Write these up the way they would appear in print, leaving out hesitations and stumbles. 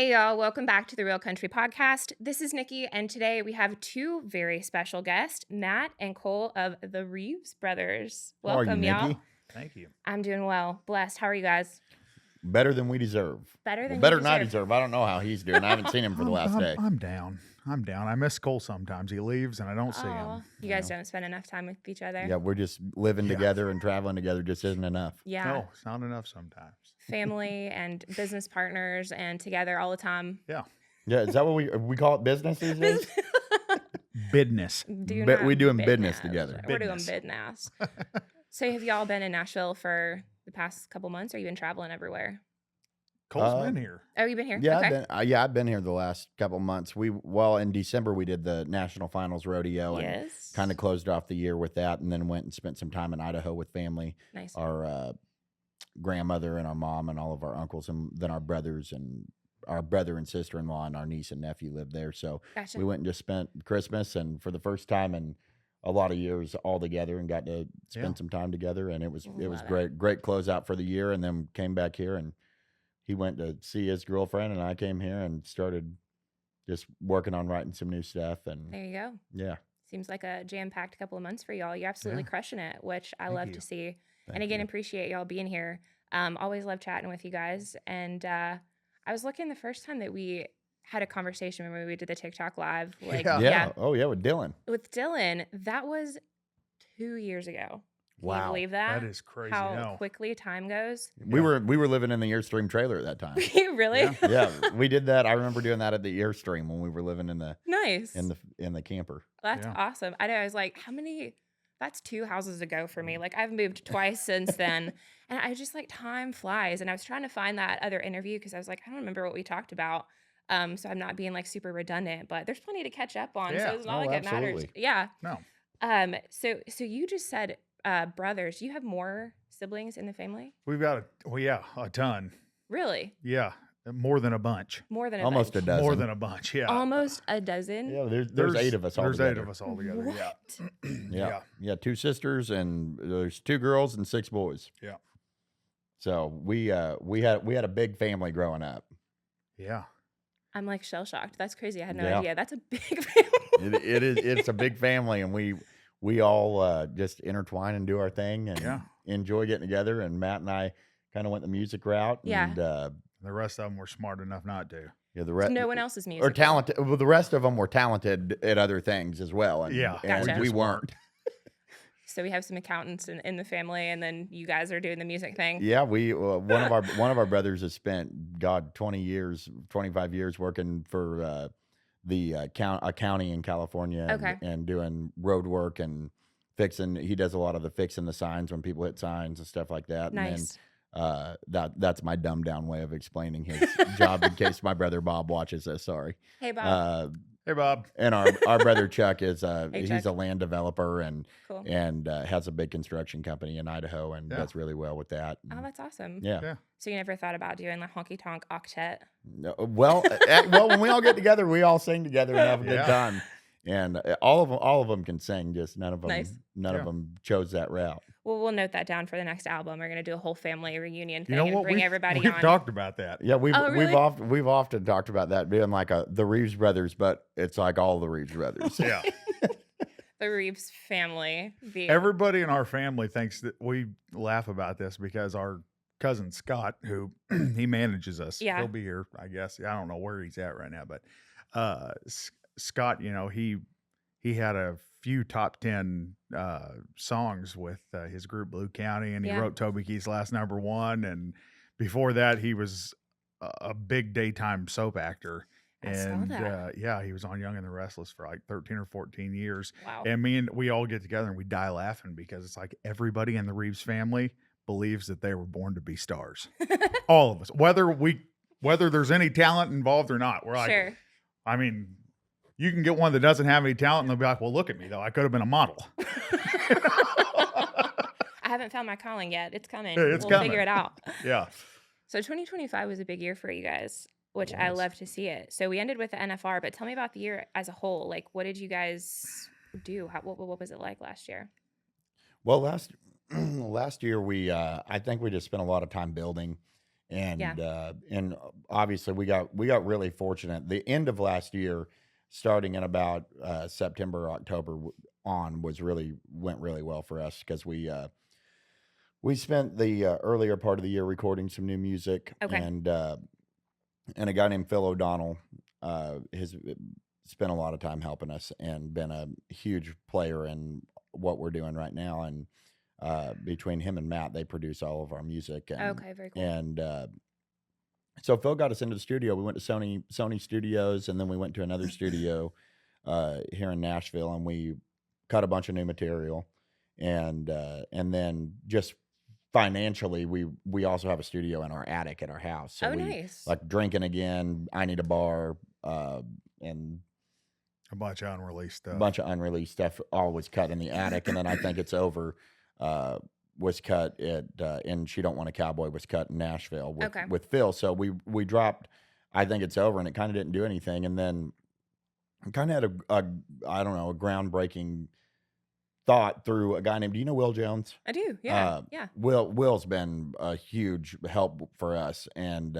Hey, y'all. Welcome back to the Real Country Podcast. This is Nikki, and today we have two very special guests, Matt and Cole of the Reeves Brothers. Welcome, y'all. Thank you. I'm doing well. Blessed. How are you guys? Better than we deserve. Better than better you than I deserve. deserve. I don't know how he's doing. I haven't seen him for the last day. I'm down. I miss Cole sometimes. He leaves and I don't see him. You guys don't spend enough time with each other. Yeah, we're just living together and traveling together just isn't enough. Yeah. No, it's not enough sometimes. Family and business partners and together all the time. Yeah. Yeah, is that what we call it? Business these days? Business. We doing business together. We're doing business. So have y'all been in Nashville for the past couple months, or you been traveling everywhere? Cole's been here. Oh, you've been here? Yeah, Okay. I've been here the last couple months. In December we did the National Finals Rodeo and kind of closed off the year with that, and then went and spent some time in Idaho with family. Nice. Our grandmother and our mom and all of our uncles, and then our brothers and our brother and sister-in-law and our niece and nephew lived there. So Gotcha. we went and just spent Christmas, and for the first time in a lot of years all together, and got to spend some time together, and it was great closeout for the year. And then came back here, and he went to see his girlfriend, and I came here and started just working on writing some new stuff. And there you go. Yeah. Seems like a jam-packed couple of months for y'all. You're absolutely crushing it, which I love to see. Thank and again, you. Appreciate y'all being here. Always love chatting with you guys. And I was looking the first time that we had a conversation when we did the TikTok live. Yeah. Oh, yeah, with Dylan. With Dylan, that was 2 years ago. Can you believe that? That is crazy. How quickly time goes. We were living in the Airstream trailer at that time. Really? Yeah, we did that. I remember doing that at the Airstream when we were living in the Nice. in the camper. That's awesome. I know. I was like, how many? That's 2 houses ago for me. Like, I've moved twice since then. And I just like, time flies. And I was trying to find that other interview because I was like, I don't remember what we talked about. So I'm not being like super redundant, but there's plenty to catch up on. So it's not like it matters. Yeah. No. So you just said brothers. Do you have more siblings in the family? We've got a ton. Really? Yeah. More than a bunch. More than a Almost bunch. a dozen. More than a bunch. Yeah. Almost a dozen? Yeah, there's 8 of us all There's together. 8 of us all together. What? Yeah. Yeah, 2 sisters, and there's 2 girls and 6 boys. Yeah. So we had a big family growing up. Yeah. I'm like shell shocked. That's crazy. I had no Yeah. idea. That's a big family. It's a big family, and we all just intertwine and do our thing and enjoy getting together. And Matt and I kind of went the music route. Yeah. And The rest of them were smart enough not to. yeah, the rest No one else's music. or talented. Well, the rest of them were talented at other things as well. And, Yeah. and Gotcha. we weren't. So we have some accountants in the family, and then you guys are doing the music thing. Yeah, we one of our brothers has spent 25 years working for a county in California, and doing road work and fixing. He does a lot of the fixing the signs when people hit signs and stuff like that. Nice. And then that's my dumbed down way of explaining his job in case my brother Bob watches this. Sorry. Hey, Bob. Hey, Bob. And our brother Chuck is Hey, he's Chuck. a land developer and Cool. has a big construction company in Idaho and does really well with that. Oh, that's awesome. Yeah. So you never thought about doing the honky tonk octet? No, well, when we all get together, we all sing together and have a good time. And all of them can sing. Just none of them of them chose that route. Well, we'll note that down for the next album. We're going to do a whole family reunion thing You know and what? bring everybody We've on. talked about that. Yeah, we've really? we've often talked about that being like the Reeves Brothers, but it's like all the Reeves Brothers. Yeah. The Reeves family. Everybody in our family thinks that we laugh about this because our cousin Scott, who he manages us, he'll be here, I guess. I don't know where he's at right now, but Scott, he had a few top 10 songs with his group Blue County, and he wrote Toby Keith's Last Number One, and before that he was a big daytime soap actor. And he was on Young and the Restless for like 13 or 14 years. Wow. And we all get together and we die laughing because it's like everybody in the Reeves family believes that they were born to be stars. All of us, whether there's any talent involved or not. We're like, Sure. I mean, you can get one that doesn't have any talent and they'll be like, well, look at me though. I could have been a model. I haven't found my calling yet. It's coming. We'll figure it out. Yeah. So 2025 was a big year for you guys, which I love to see it. So we ended with the NFR, but tell me about the year as a whole. Like, what did you guys do? What was it like last year? Well, last year we I think we just spent a lot of time building And obviously we got really fortunate. The end of last year, starting in about September, October on, went really well for us because we spent the earlier part of the year recording some new music, and a guy named Phil O'Donnell has spent a lot of time helping us and been a huge player in what we're doing right now. And between him and Matt, they produce all of our music. And, very cool. And so Phil got us into the studio. We went to Sony Studios, and then we went to another studio here in Nashville, and we cut a bunch of new material. And then just financially, we also have a studio in our attic at our house. So nice. Like Drinking Again, I Need a Bar, and a bunch of unreleased stuff. All was cut in the attic, and then I think It's Over was cut at and She Don't Want a Cowboy was cut in Nashville with Phil. So we dropped I think It's Over, and it kind of didn't do anything. And then kind of had a groundbreaking thought through a guy named, do you know Will Jones? I do. Yeah. Will's been a huge help for us, and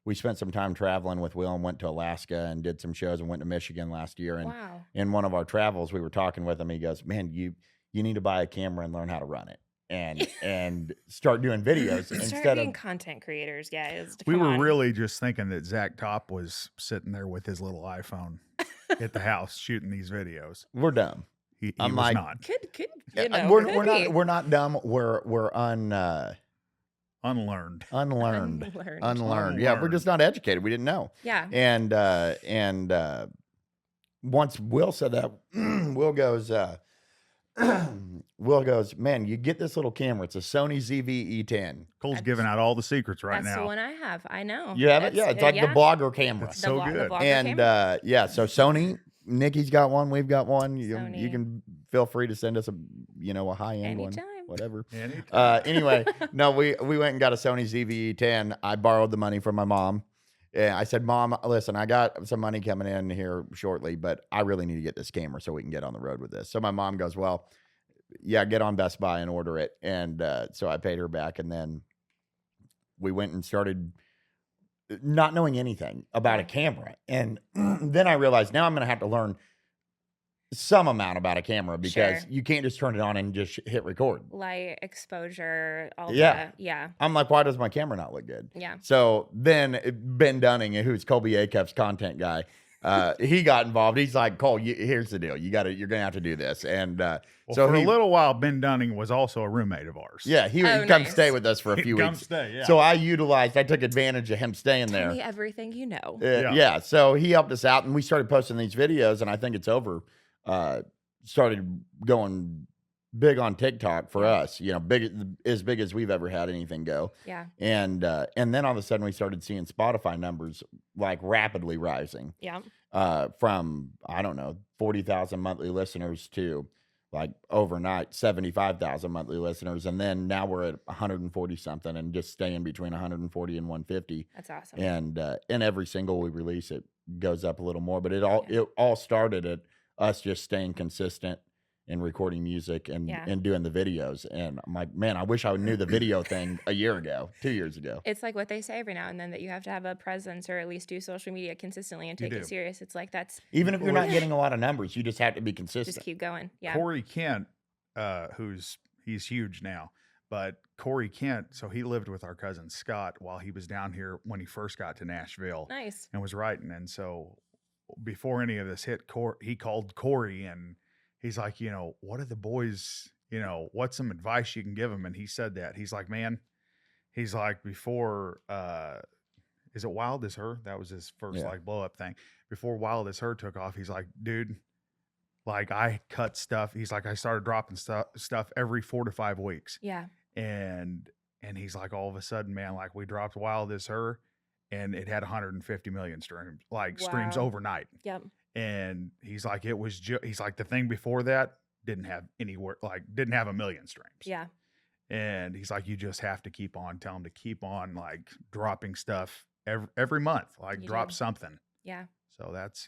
we spent some time traveling with Will and went to Alaska and did some shows and went to Michigan last year. And in one of our travels, we were talking with him. He goes, man, you need to buy a camera and learn how to run it and start doing videos instead of content creators, guys. We were really just thinking that Zach Top was sitting there with his little iPhone at the house shooting these videos. We're dumb. He was like, not. We're not dumb. We're unlearned. Yeah, we're just not educated. We didn't know. Yeah. And once Will said that, Will goes, man, you get this little camera. It's a Sony ZV-E10. Cole's giving out all the secrets right now. That's the one I have. I know. You have it? Yeah, it's like the blogger camera. It's so good. And so Sony, Nikki's got one. We've got one. You can feel free to send us a high-end one. Whatever. Anyway, no, we went and got a Sony ZV-E10. I borrowed the money from my mom. Yeah, I said, Mom, listen, I got some money coming in here shortly, but I really need to get this camera so we can get on the road with this. So my mom goes, well, yeah, get on Best Buy and order it. And so I paid her back, and then we went and started not knowing anything about a camera. And then I realized now I'm going to have to learn some amount about a camera because you can't just turn it on and just hit record. Light, exposure, all that. Yeah. I'm like, why does my camera not look good? Yeah. So then Ben Dunning, who's Colby Acup's content guy, he got involved. He's like, Cole, here's the deal. You're going to have to do this. And so for a little while, Ben Dunning was also a roommate of ours. Yeah, he would come stay with us for a few weeks. So I took advantage of him staying there. Tell me everything you know. Yeah. So he helped us out, and we started posting these videos, and I think It's Over started going big on TikTok for us, as big as we've ever had anything go. Yeah. And then all of a sudden we started seeing Spotify numbers like rapidly rising. Yeah. From, I don't know, 40,000 monthly listeners to like overnight 75,000 monthly listeners. And then now we're at 140 something and just staying between 140 and 150. That's awesome. And every single we release, it goes up a little more, but it all started at us just staying consistent and recording music and doing the videos. And I'm like, man, I wish I knew the video thing a year ago, 2 years ago. It's like what they say every now and then, that you have to have a presence or at least do social media consistently and take it serious. It's like that's... Even if you're not getting a lot of numbers, you just have to be consistent. Just keep going. Yeah. Corey Kent, he's huge now, but Corey Kent, so he lived with our cousin Scott while he was down here when he first got to Nashville. Nice. And was writing. And so before any of this hit, he called Corey and he's like, what are the boys, what's some advice you can give them? And he said that. He's like, man, before, is it Wild as Her? That was his first blow up thing. Before Wild as Her took off, he's like, dude, like I cut stuff. He's like, I started dropping stuff every 4 to 5 weeks. Yeah. And he's like, all of a sudden, man, like we dropped Wild as Her and it had 150 million streams overnight. Yep. And he's like, he's like, the thing before that didn't have didn't have 1 million streams. Yeah. And he's like, you just have to keep on, tell him to keep on like dropping stuff every month, drop something. Yeah. So that's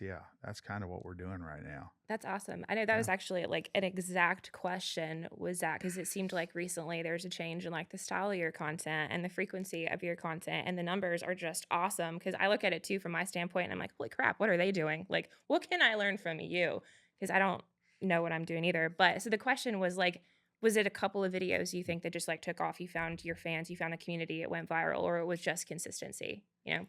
kind of what we're doing right now. That's awesome. I know that was actually like an exact question was that because it seemed like recently there's a change in like the style of your content and the frequency of your content, and the numbers are just awesome because I look at it too from my standpoint and I'm like, holy crap, what are they doing? Like, what can I learn from you? Because I don't know what I'm doing either. But so the question was like, was it a couple of videos you think that just like took off? You found your fans, you found the community, it went viral, or it was just consistency,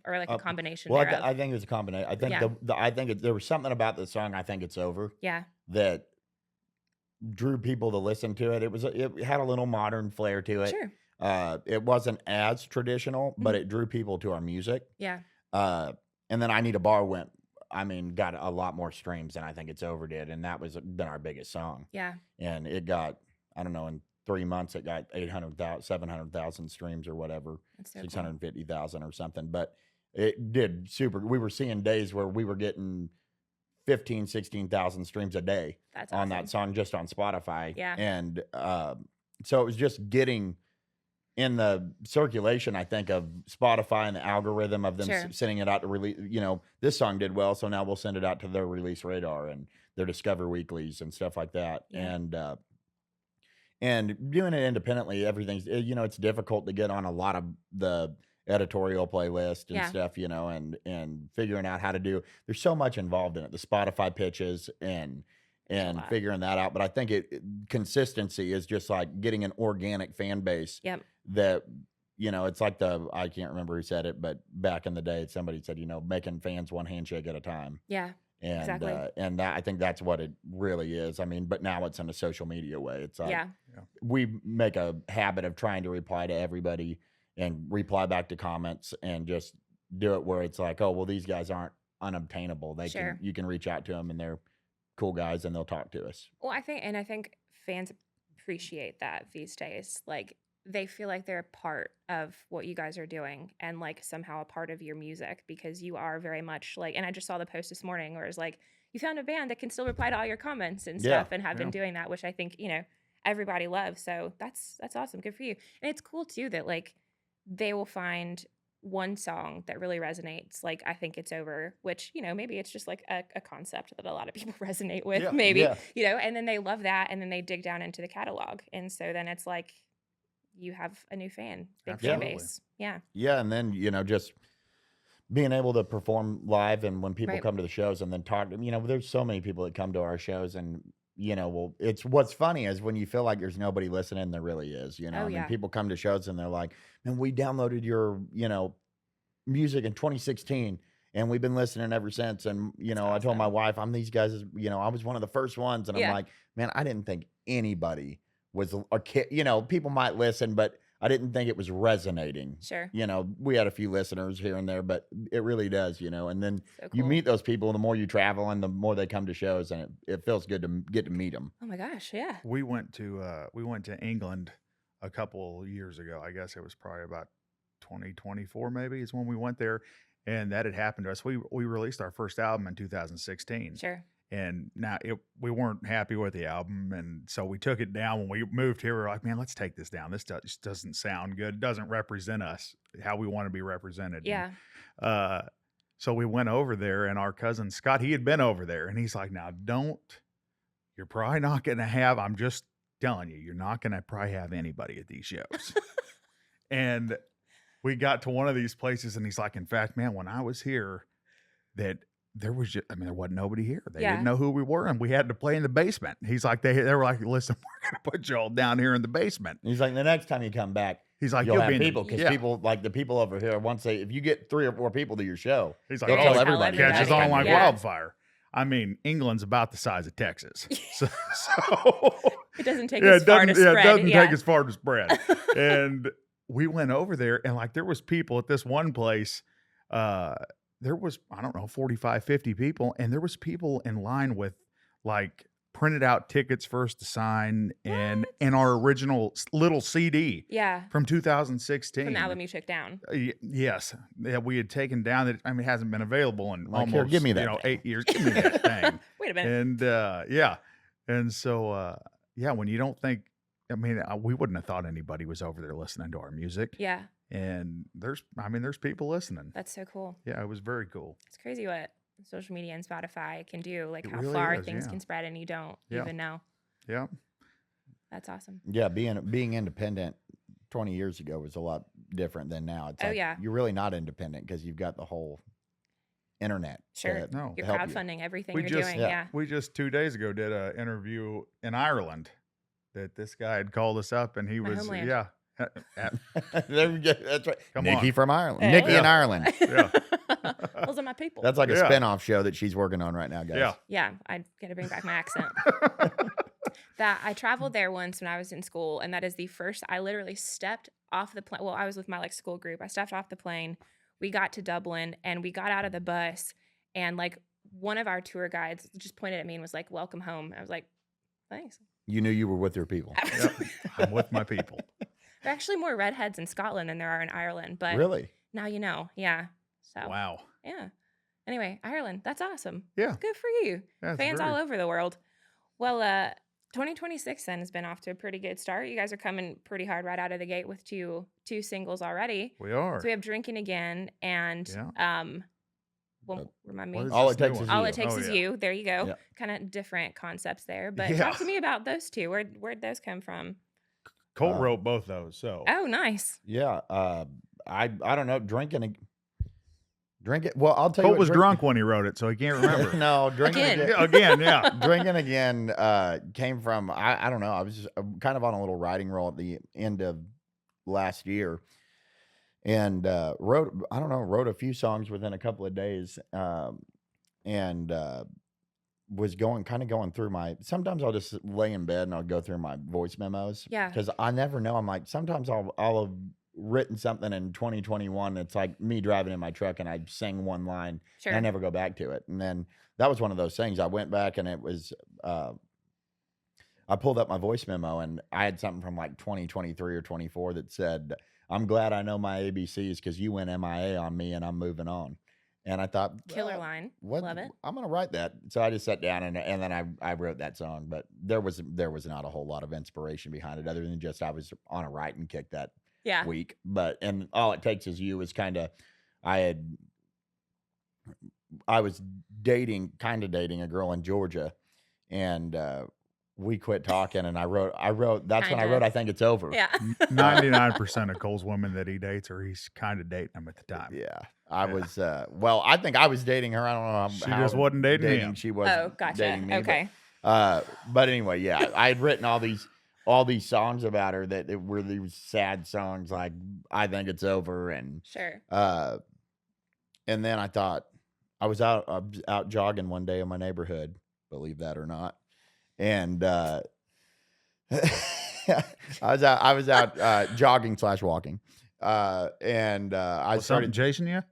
or like a combination Well, thereof? I think it was a combination. I think there was something about the song. I think it's over. Yeah. That drew people to listen to it. It had a little modern flair to it. Sure. It wasn't as traditional, but it drew people to our music. Yeah. And then I Need a Bar got a lot more streams than I think It's Over did, and that was been our biggest song. Yeah. And it got, I don't know, in 3 months it got 800,000, 700,000 streams or whatever, That's so 650,000 or something. But it did super. We were seeing days where we were getting 15, 16,000 streams a day on that song just on Spotify. Yeah. And so it was just getting in the circulation, I think, of Spotify and the algorithm of them sending it out to release. This song did well, so now we'll send it out to their release radar and their Discover Weeklies and stuff like that. Yeah. And doing it independently, everything's, it's difficult to get on a lot of the editorial playlist and stuff, and figuring out how to do. There's so much involved in it. The Spotify pitches and figuring that out. But I think consistency is just like getting an organic fan base. Yep. That, it's like I can't remember who said it, but back in the day, somebody said, making fans one handshake at a time. Yeah. And exactly. And that, I think that's what it really is. I mean, but now it's in a social media way. It's like we make a habit of trying to reply to everybody and reply back to comments and just do it where it's like, oh, well, these guys aren't unobtainable. You can reach out to them and they're cool guys and they'll talk to us. Well, I think fans appreciate that these days. Like, they feel like they're a part of what you guys are doing and like somehow a part of your music because you are very much like, and I just saw the post this morning where it's like, you found a band that can still reply to all your comments and stuff and have been doing that, which I think, everybody loves. So that's awesome. Good for you. And it's cool too that like they will find one song that really resonates. Like, I think It's Over, which, maybe it's just like a concept that a lot of people resonate with, and then they love that. And then they dig down into the catalog. And so then it's like, you have a new fan base. Yeah. Yeah. And then, just being able to perform live and when people come to the shows and then talk to them, there's so many people that come to our shows and, it's what's funny is when you feel like there's nobody listening, there really is, people come to shows and they're like, man, we downloaded your, music in 2016 and we've been listening ever since. And, I told my wife, I'm these guys, I was one of the first ones. And I'm like, man, I didn't think anybody was a kid, people might listen, but I didn't think it was resonating. Sure. We had a few listeners here and there, but it really does, and then you meet those people, the more you travel and the more they come to shows, and it feels good to get to meet them. Oh my gosh. Yeah. We went to England a couple years ago. I guess it was probably about 2024 maybe is when we went there, and that had happened to us. We released our first album in 2016. Sure. And now we weren't happy with the album, and so we took it down. When we moved here, we were like, man, let's take this down. This just doesn't sound good. It doesn't represent us how we want to be represented. Yeah. And, so we went over there, and our cousin Scott, he had been over there, and he's like, now you're probably not going to have, I'm just telling you, you're not going to probably have anybody at these shows. And we got to one of these places, and he's like, in fact, man, when I was here, that there wasn't nobody here. They didn't know who we were, and we had to play in the basement. He's like, they were like, listen, we're going to put you all down here in the basement. And he's like, the next time you come back, he's like, you'll have people, because people, like the people over here, if you get 3 or 4 people to your show, he's like, they'll tell everybody. Catches on like wildfire. I mean, England's about the size of Texas. So it doesn't take as far to spread. Yeah, it doesn't take as far to spread. And we went over there, and like there was people at this one place, there was, I don't know, 45, 50 people. And there was people in line with like printed out tickets for us to sign and our original little CD from 2016. From the album you took down. Yes. Yeah, we had taken down that. I mean, it hasn't been available in almost, here, give me that 8 years. Give me that thing. Wait a minute. And And so, when you don't think, I mean, we wouldn't have thought anybody was over there listening to our music. Yeah. And there's people listening. That's so cool. Yeah, it was very cool. It's crazy what social media and Spotify can do, like It how really far is, things yeah. can spread and you don't Yeah. even know. Yeah. That's awesome. Yeah, being independent 20 years ago was a lot different than now. It's you're really not independent because you've got the whole internet. Sure. No. You're help crowdfunding everything you're just- doing. yeah. Yeah. We just 2 days ago did an interview in Ireland that this guy had called us up, and he My was homeland. yeah. There we go. That's right. Come Nikki on. from Ireland. Hey. Nikki in Yeah. Ireland. Yeah. Those are my people. That's like a Yeah. spin-off show that she's working on right now, guys. Yeah. Yeah, I got to bring back my accent. That I traveled there once when I was in school, and that is the first. I literally stepped off the plane. Well, I was with my school group. I stepped off the plane. We got to Dublin, and we got out of the bus, and one of our tour guides just pointed at me and was like, "Welcome home." I was like, "Thanks." You knew you were with your people. Yep. I'm with my people. There are actually more redheads in Scotland than there are in Ireland, but Really? now you know. Yeah. So Wow. yeah. Anyway, Ireland, that's awesome. Yeah. Good for you. That's Fans very- all over the world. Well, 2026 then has been off to a pretty good start. You guys are coming pretty hard right out of the gate with two singles already. We are. So we have Drinking Again and well, remind me. What is All this it takes new is one? All You. It Takes Oh, Is yeah. You. There you go. Yeah. Kind of different concepts there. But Yeah. talk to me about those two. Where'd those come from? Colt wrote both those. So Oh, nice. Yeah. I don't know. Drink it. Well, I'll tell you. Colt what, was drunk when he wrote it, so he can't remember. No, drinking Again. again. Again, yeah. Drinking again came from I don't know. I was just kind of on a little writing roll at the end of last year, and wrote a few songs within a couple of days, and was going through my. Sometimes I'll just lay in bed and I'll go through my voice memos. Yeah. Because I never know. I'm like sometimes I'll have written something in 2021. It's like me driving in my truck and I sing one line. Sure. And I never go back to it. And then that was one of those things. I went back and it was, I pulled up my voice memo and I had something from like 2023 or 24 that said, "I'm glad I know my ABCs because you went MIA on me and I'm moving on." And I thought, Killer line. what? Love it. I'm going to write that. So I just sat down and then I wrote that song. But there was not a whole lot of inspiration behind it other than just I was on a writing kick that Yeah. week. And All It Takes Is You was I was dating a girl in Georgia, and we quit talking, and I wrote that's when I Kinda. wrote I Think It's Over. Yeah. 99% of Cole's women that he dates, or he's kind of dating them at the time. Yeah. I was I think I was dating her. I don't know She how just wasn't dating him. she was Oh, gotcha. dating me. Okay. But anyway, yeah, I had written all these songs about her that were these sad songs like I Think It's Over, and Sure. and then I thought I was out jogging one day in my neighborhood, believe that or not, and I was out jogging / walking, and I Was something started chasing you?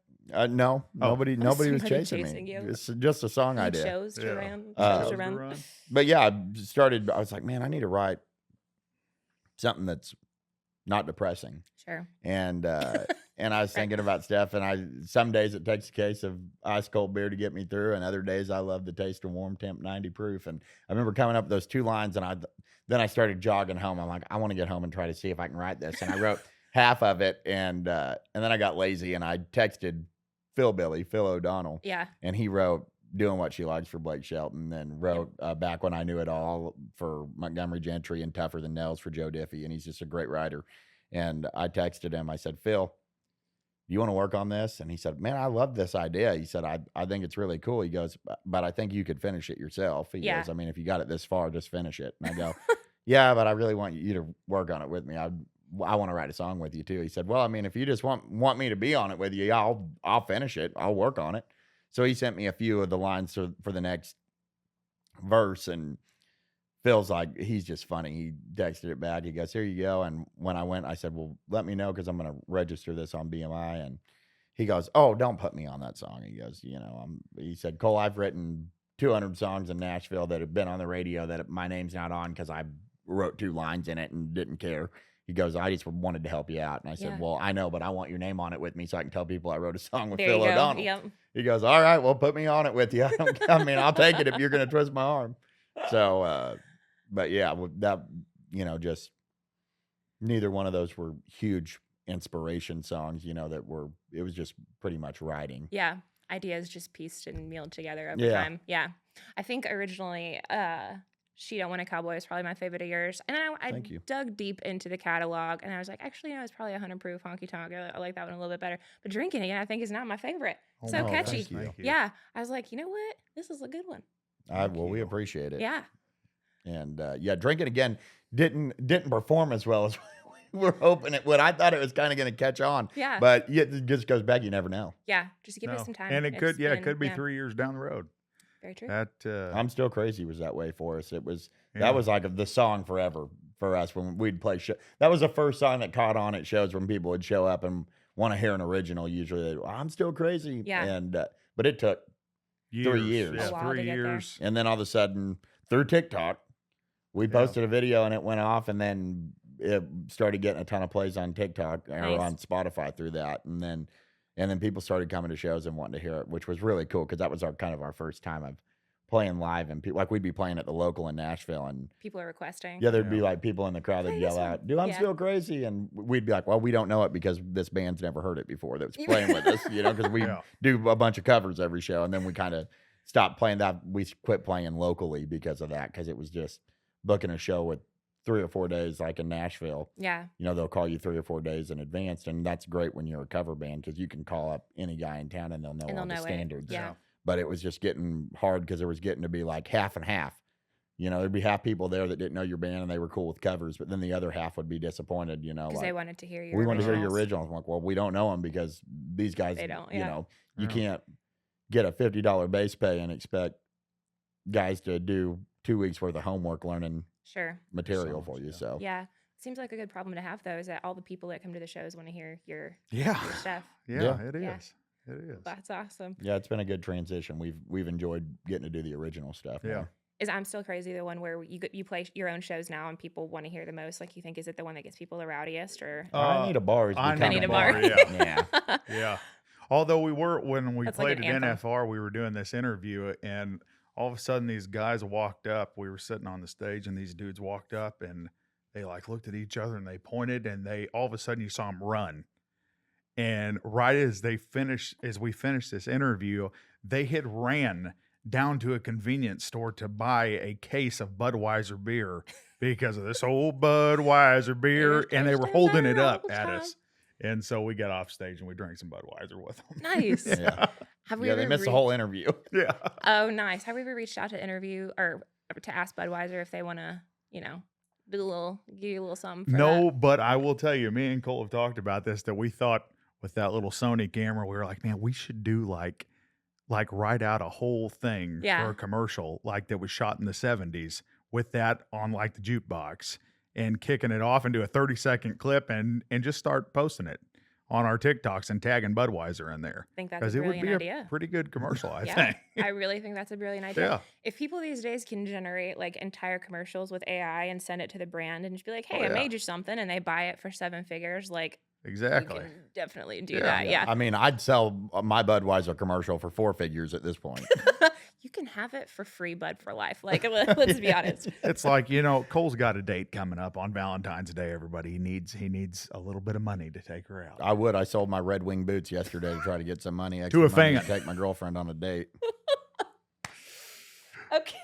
no, nobody was somebody chasing chasing me. you? It's just a song You idea. chose to Yeah. run. Uh, Chose to run. But yeah, I was like, man, I need to write something that's not depressing. Sure. And I was thinking about stuff, and some days it takes a case of ice cold beer to get me through, and other days I love the taste of warm temp 90 proof. And I remember coming up with those two lines, and then I started jogging home. I'm like, I want to get home and try to see if I can write this. And I wrote half of it, and then I got lazy, and I texted Phil O'Donnell, Yeah. and he wrote Doing What She Likes for Blake Shelton, then wrote Back When I Knew It All for Montgomery Gentry, and Tougher Than Nails for Joe Diffie, and he's just a great writer. And I texted him, I said, "Phil, you want to work on this?" And he said, "Man, I love this idea." He said, I think it's really cool. He goes, "But I think you could finish it yourself." He Yeah. goes, "I mean, if you got it this far, just finish it." And I go, "Yeah, but I really want you to work on it with me. I want to write a song with you too." He said, "Well, I mean, if you just want me to be on it with you, I'll finish it. I'll work on it." So he sent me a few of the lines for the next verse, and Phil's like, he's just funny. He texted it back. He goes, "Here you go." And when I went, I said, "Well, let me know because I'm going to register this on BMI." And he goes, "Oh, don't put me on that song." He goes, he said, "Cole, I've written 200 songs in Nashville that have been on the radio that my name's not on because I wrote 2 lines in it and didn't care." He goes, "I just wanted to help you out." And I said, Yeah. "Well, I know, but I want your name on it with me so I can tell people I wrote a song with There Phil you go. O'Donnell." Yep. He goes, "All right, well, put me on it with you. I'll take it if you're going to twist my arm." So, but yeah, that, just neither one of those were huge inspiration songs, it was just pretty much writing. Yeah. Ideas just pieced and mealed together over time. Yeah. I think originally, She Don't Want a Cowboy is probably my favorite of yours. And I dug deep into the catalog and I was like, actually, it's probably 100 proof honky tonk. I like that one a little bit better. But Drinking Again, I think, is not my favorite. So catchy. Thank you. Yeah. I was like, you know what? This is a good one. We appreciate it. Yeah. And Drinking Again didn't perform as well as we're hoping it would. I thought it was kind of going to catch on. Yeah. But it just goes back. You never know. Yeah. Just give it some time. And it could be 3 years down the road. Very true. I'm Still Crazy was that way for us. That was like the song forever for us when we'd play show. That was the first song that caught on at shows when people would show up and want to hear an original. Usually, I'm Still Crazy. Yeah. And but it took 3 years. Yeah, 3 years. And then all of a sudden, through TikTok, we posted a video and it went off, and then it started getting a ton of plays on TikTok or on Spotify through that, and then people started coming to shows and wanting to hear it, which was really cool because that was our first time of playing live, and we'd be playing at the local in Nashville, and people are requesting. Yeah, there'd be like people in the crowd that yell out, "Do I'm Still Crazy?" And we'd be like, "Well, we don't know it because this band's never heard it before that's playing with us," because we do a bunch of covers every show, and then we kind of stopped playing that. We quit playing locally because of that, because it was just booking a show with 3 or 4 days, like in Nashville. Yeah. They'll call you 3 or 4 days in advance. And that's great when you're a cover band because you can call up any guy in town and they'll know all the standards. Yeah. But it was just getting hard because it was getting to be like half and half. There'd be half people there that didn't know your band and they were cool with covers, but then the other half would be disappointed, because they wanted to hear your We wanted to hear your originals. I'm like, well, we don't know them because these guys, they don't, you can't get a $50 base pay and expect guys to do 2 weeks worth of homework learning material for you. So yeah, seems like a good problem to have though, is that all the people that come to the shows want to hear your stuff. Yeah, it is. It is. That's awesome. Yeah, it's been a good transition. We've enjoyed getting to do the original stuff. Yeah. Is I'm Still Crazy the one where you play your own shows now and people want to hear the most? Like, you think, is it the one that gets people the rowdiest, or I Need a Bar? I Need a Bar. Yeah. Yeah. Although when we That's played like at an anthem. NFR, we were doing this interview, and all of a sudden these guys walked up. We were sitting on the stage, and these dudes walked up, and they like looked at each other, and they pointed, and they all of a sudden you saw them run. And right as we finished this interview, they had ran down to a convenience store to buy a case of Budweiser beer because of this old Budweiser beer, and they were holding it up at us. And so we got off stage and we drank some Budweiser with them. Nice. Yeah. They missed the whole interview. Yeah. Oh, nice. Have we ever reached out to interview or to ask Budweiser if they want to, give you a little something for that? But I will tell you, me and Cole have talked about this, that we thought with that little Sony camera, we were like, man, we should do like write out a whole thing for a commercial like that was shot in the 70s with that on like the jukebox and kicking it off into a 30-second clip and just start posting it on our TikToks and tagging Budweiser in there. I think that's a brilliant idea. A pretty good commercial, I think. I really think that's a brilliant idea. Yeah. If people these days can generate like entire commercials with AI and send it to the brand and just be like, hey, I made you something, and they buy it for 7 figures, like, exactly. you can definitely do that. Yeah. I mean, I'd sell my Budweiser commercial for 4 figures at this point. You can have it for free, Bud, for life. Like, let's be honest. It's like, Cole's got a date coming up on Valentine's Day, everybody. He needs a little bit of money to take her out. I would. I sold my Red Wing boots yesterday to try to get some money. To a fan. To take my girlfriend on a date. Okay.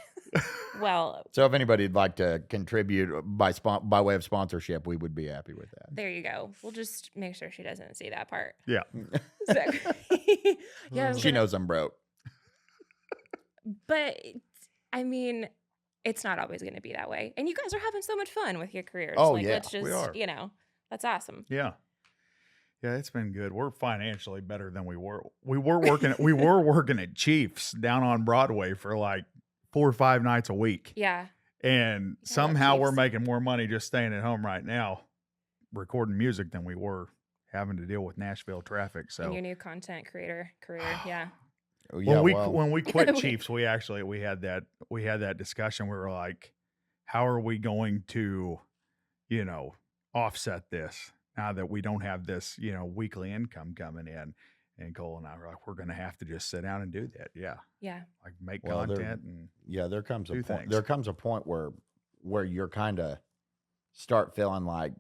Well, so if anybody'd like to contribute by way of sponsorship, we would be happy with that. There you go. We'll just make sure she doesn't see that part. Yeah. She knows I'm broke. But I mean, it's not always going to be that way. And you guys are having so much fun with your careers. Oh, like, yeah, let's just, we are. That's awesome. Yeah. Yeah, it's been good. We're financially better than we were. We were working at Chiefs down on Broadway for like 4 or 5 nights a week. Yeah. And somehow we're making more money just staying at home right now, recording music, than we were having to deal with Nashville traffic. So and your new content creator career, yeah. When we quit Chiefs, we had that discussion. We were like, how are we going to, offset this now that we don't have this, weekly income coming in? And Cole and I were like, we're going to have to just sit down and do that. Yeah. Yeah. Like make content and there comes a point. things. There comes a point where you're kind of start feeling like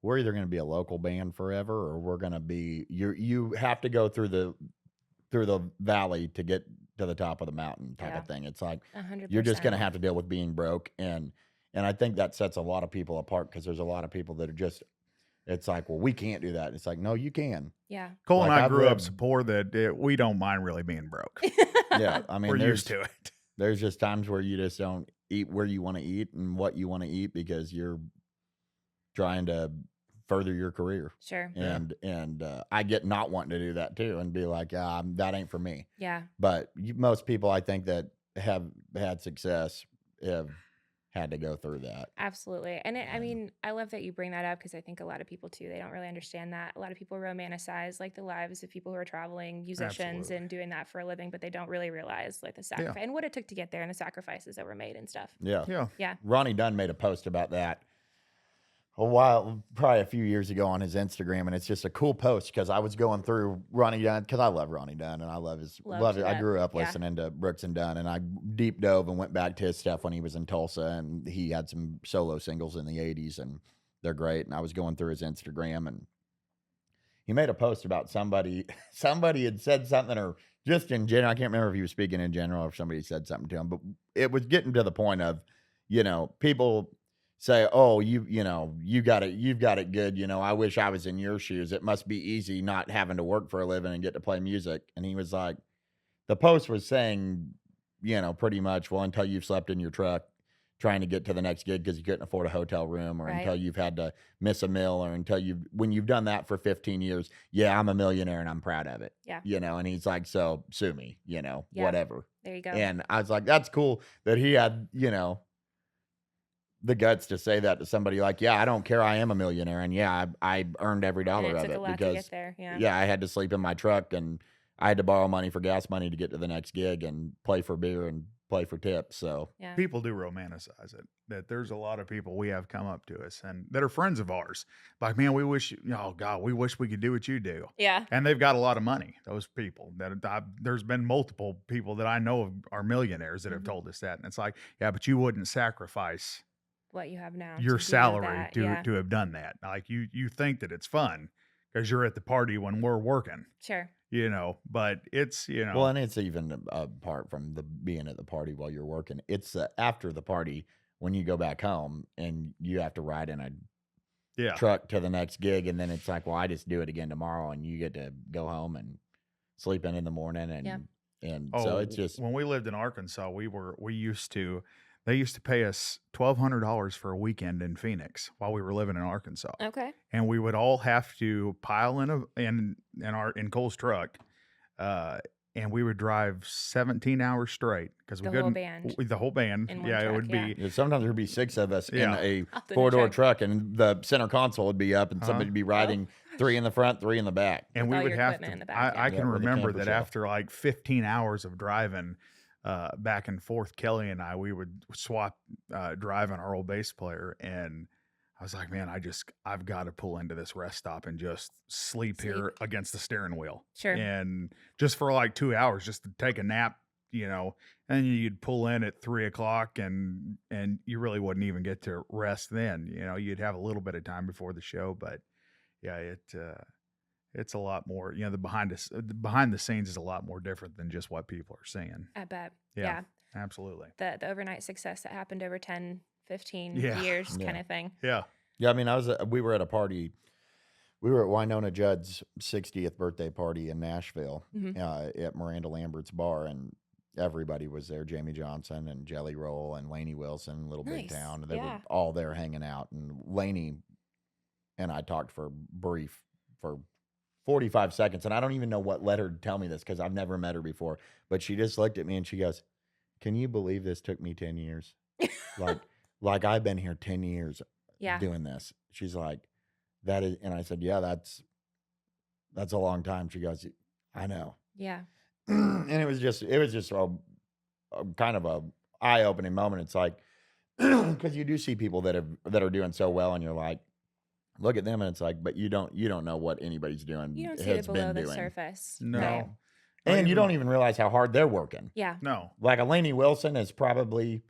we're either going to be a local band forever, or we're going to be, you have to go through the valley to get to the top of the mountain type of thing. It's like, 100%. you're just going to have to deal with being broke. And I think that sets a lot of people apart, because there's a lot of people that are just, it's like, well, we can't do that. It's like, no, you can. Yeah. Cole Like, and I I've grew up read- so poor that we don't mind really being broke. Yeah. I mean, We're there's used to it. there's just times where you just don't eat where you want to eat and what you want to eat, because you're trying to further your career. Sure. And I get not wanting to do that too, and be like, that ain't for me. Yeah. But most people, I think, that have had success have had to go through that. Absolutely. And I mean, I love that you bring that up, because I think a lot of people too, they don't really understand that. A lot of people romanticize like the lives of people who are traveling musicians Absolutely. and doing that for a living, but they don't really realize like the sacrifice and what it took to get there and the sacrifices that were made and stuff. Yeah. Yeah. Yeah. Ronnie Dunn made a post about that probably a few years ago on his Instagram, and it's just a cool post, because I was going through Ronnie Dunn, because I love Ronnie Dunn and I love it. I grew up listening to Brooks and Dunn, and I deep dove and went back to his stuff when he was in Tulsa, and he had some solo singles in the 80s, and they're great. And I was going through his Instagram, and he made a post about somebody had said something, or just in general, I can't remember if he was speaking in general or if somebody said something to him, but it was getting to the point of, people say, oh, you've got it good. I wish I was in your shoes. It must be easy not having to work for a living and get to play music. And he was like, the post was saying, pretty much, well, until you've slept in your truck trying to get to the next gig because you couldn't afford a hotel room, or until you've had to miss a meal, or when you've done that for 15 years, I'm a millionaire and I'm proud of it. Yeah. And he's like, so sue me, whatever. There you go. And I was like, that's cool that he had, the guts to say that to somebody. Like, I don't care, I am a millionaire, and I earned every dollar of it, because to get there. Yeah. I had to sleep in my truck, and I had to borrow money for gas money to get to the next gig, and play for beer and play for tips. So people do romanticize it, that there's a lot of people we have come up to us and that are friends of ours, like, man, we wish we could do what you do. Yeah. And they've got a lot of money. Those people there's been multiple people that I know are millionaires that have told us that. And it's like, but you wouldn't sacrifice what you have now, your salary to have done that. Like, you think that it's fun because you're at the party when we're working. Sure. But it's, well, and it's even apart from the being at the party while you're working. It's after the party when you go back home and you have to ride in a truck to the next gig. And then it's like, well, I just do it again tomorrow, and you get to go home and sleep in the morning. And so it's just, when we lived in Arkansas, they used to pay us $1,200 for a weekend in Phoenix while we were living in Arkansas. Okay. And we would all have to pile in Cole's truck, and we would drive 17 hours straight because we couldn't. The whole band. It would be. Sometimes there'd be 6 of us in a 4-door truck, and the center console would be up, and somebody would be riding 3 in the front, 3 in the back. And we would have to. I can remember that after like 15 hours of driving back and forth, Kelly and we would swap driving our old bass player, and I was like, man, I've got to pull into this rest stop and just sleep here against the steering wheel. Sure. And just for like 2 hours, just to take a nap, and you'd pull in at 3:00, and you really wouldn't even get to rest then. You'd have a little bit of time before the show, but it's a lot more, the behind the scenes is a lot more different than just what people are seeing. I bet. Yeah. Absolutely. The overnight success that happened over 10, 15 years kind of thing. Yeah. Yeah. I mean, we were at a party. We were at Winona Judd's 60th birthday party in Nashville at Miranda Lambert's bar, and everybody was there. Jamie Johnson and Jelly Roll and Lainey Wilson, Little Big Town. They were all there hanging out. And Lainey and I talked for 45 seconds. And I don't even know what led her to tell me this, because I've never met her before. But she just looked at me and she goes, can you believe this took me 10 years? like I've been here 10 years doing this. She's like, that is, and I said, yeah, that's a long time. She goes, I know. Yeah. And it was just a kind of a eye-opening moment. It's like, because you do see people that are doing so well, and you're like, look at them, and it's like, but you don't know what anybody's doing. You don't see it below the surface. No. Right. And you don't even realize how hard they're working. Yeah. No. Like Lainey Wilson is probably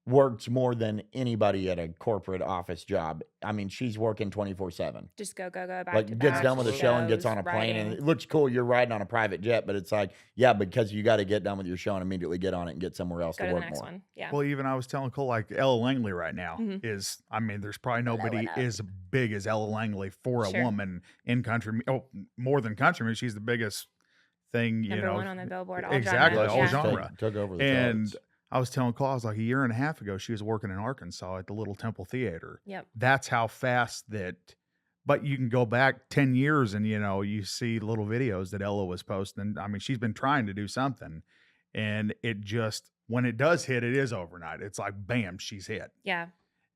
works more than anybody at a corporate office job. I mean, she's working 24/7. Just go, back to Like, gets back. done with the show and gets shows, on a plane, and writing. it looks cool. You're riding on a private jet, but it's like, yeah, because you got to get done with your show and immediately get on it and get somewhere else Go to to the work next more. one. Yeah. Well, even I was telling Cole, like Ella Langley right now Mhm. is, I mean, there's probably nobody up. as big as Ella Langley for a Sure. woman in country. Oh, more than country music. She's the biggest thing, you Number know. one on the Billboard. All Exactly, genre. all Yeah. genre. Took over the And charts. I was telling Cole, I was like, a year and a half ago, she was working in Arkansas at the Little Temple Theater. Yep. That's how fast that, but you can go back 10 years and, you know, you see little videos that Ella was posting. I mean, she's been trying to do something, and it just, when it does hit, it is overnight. It's like, bam, she's hit. Yeah.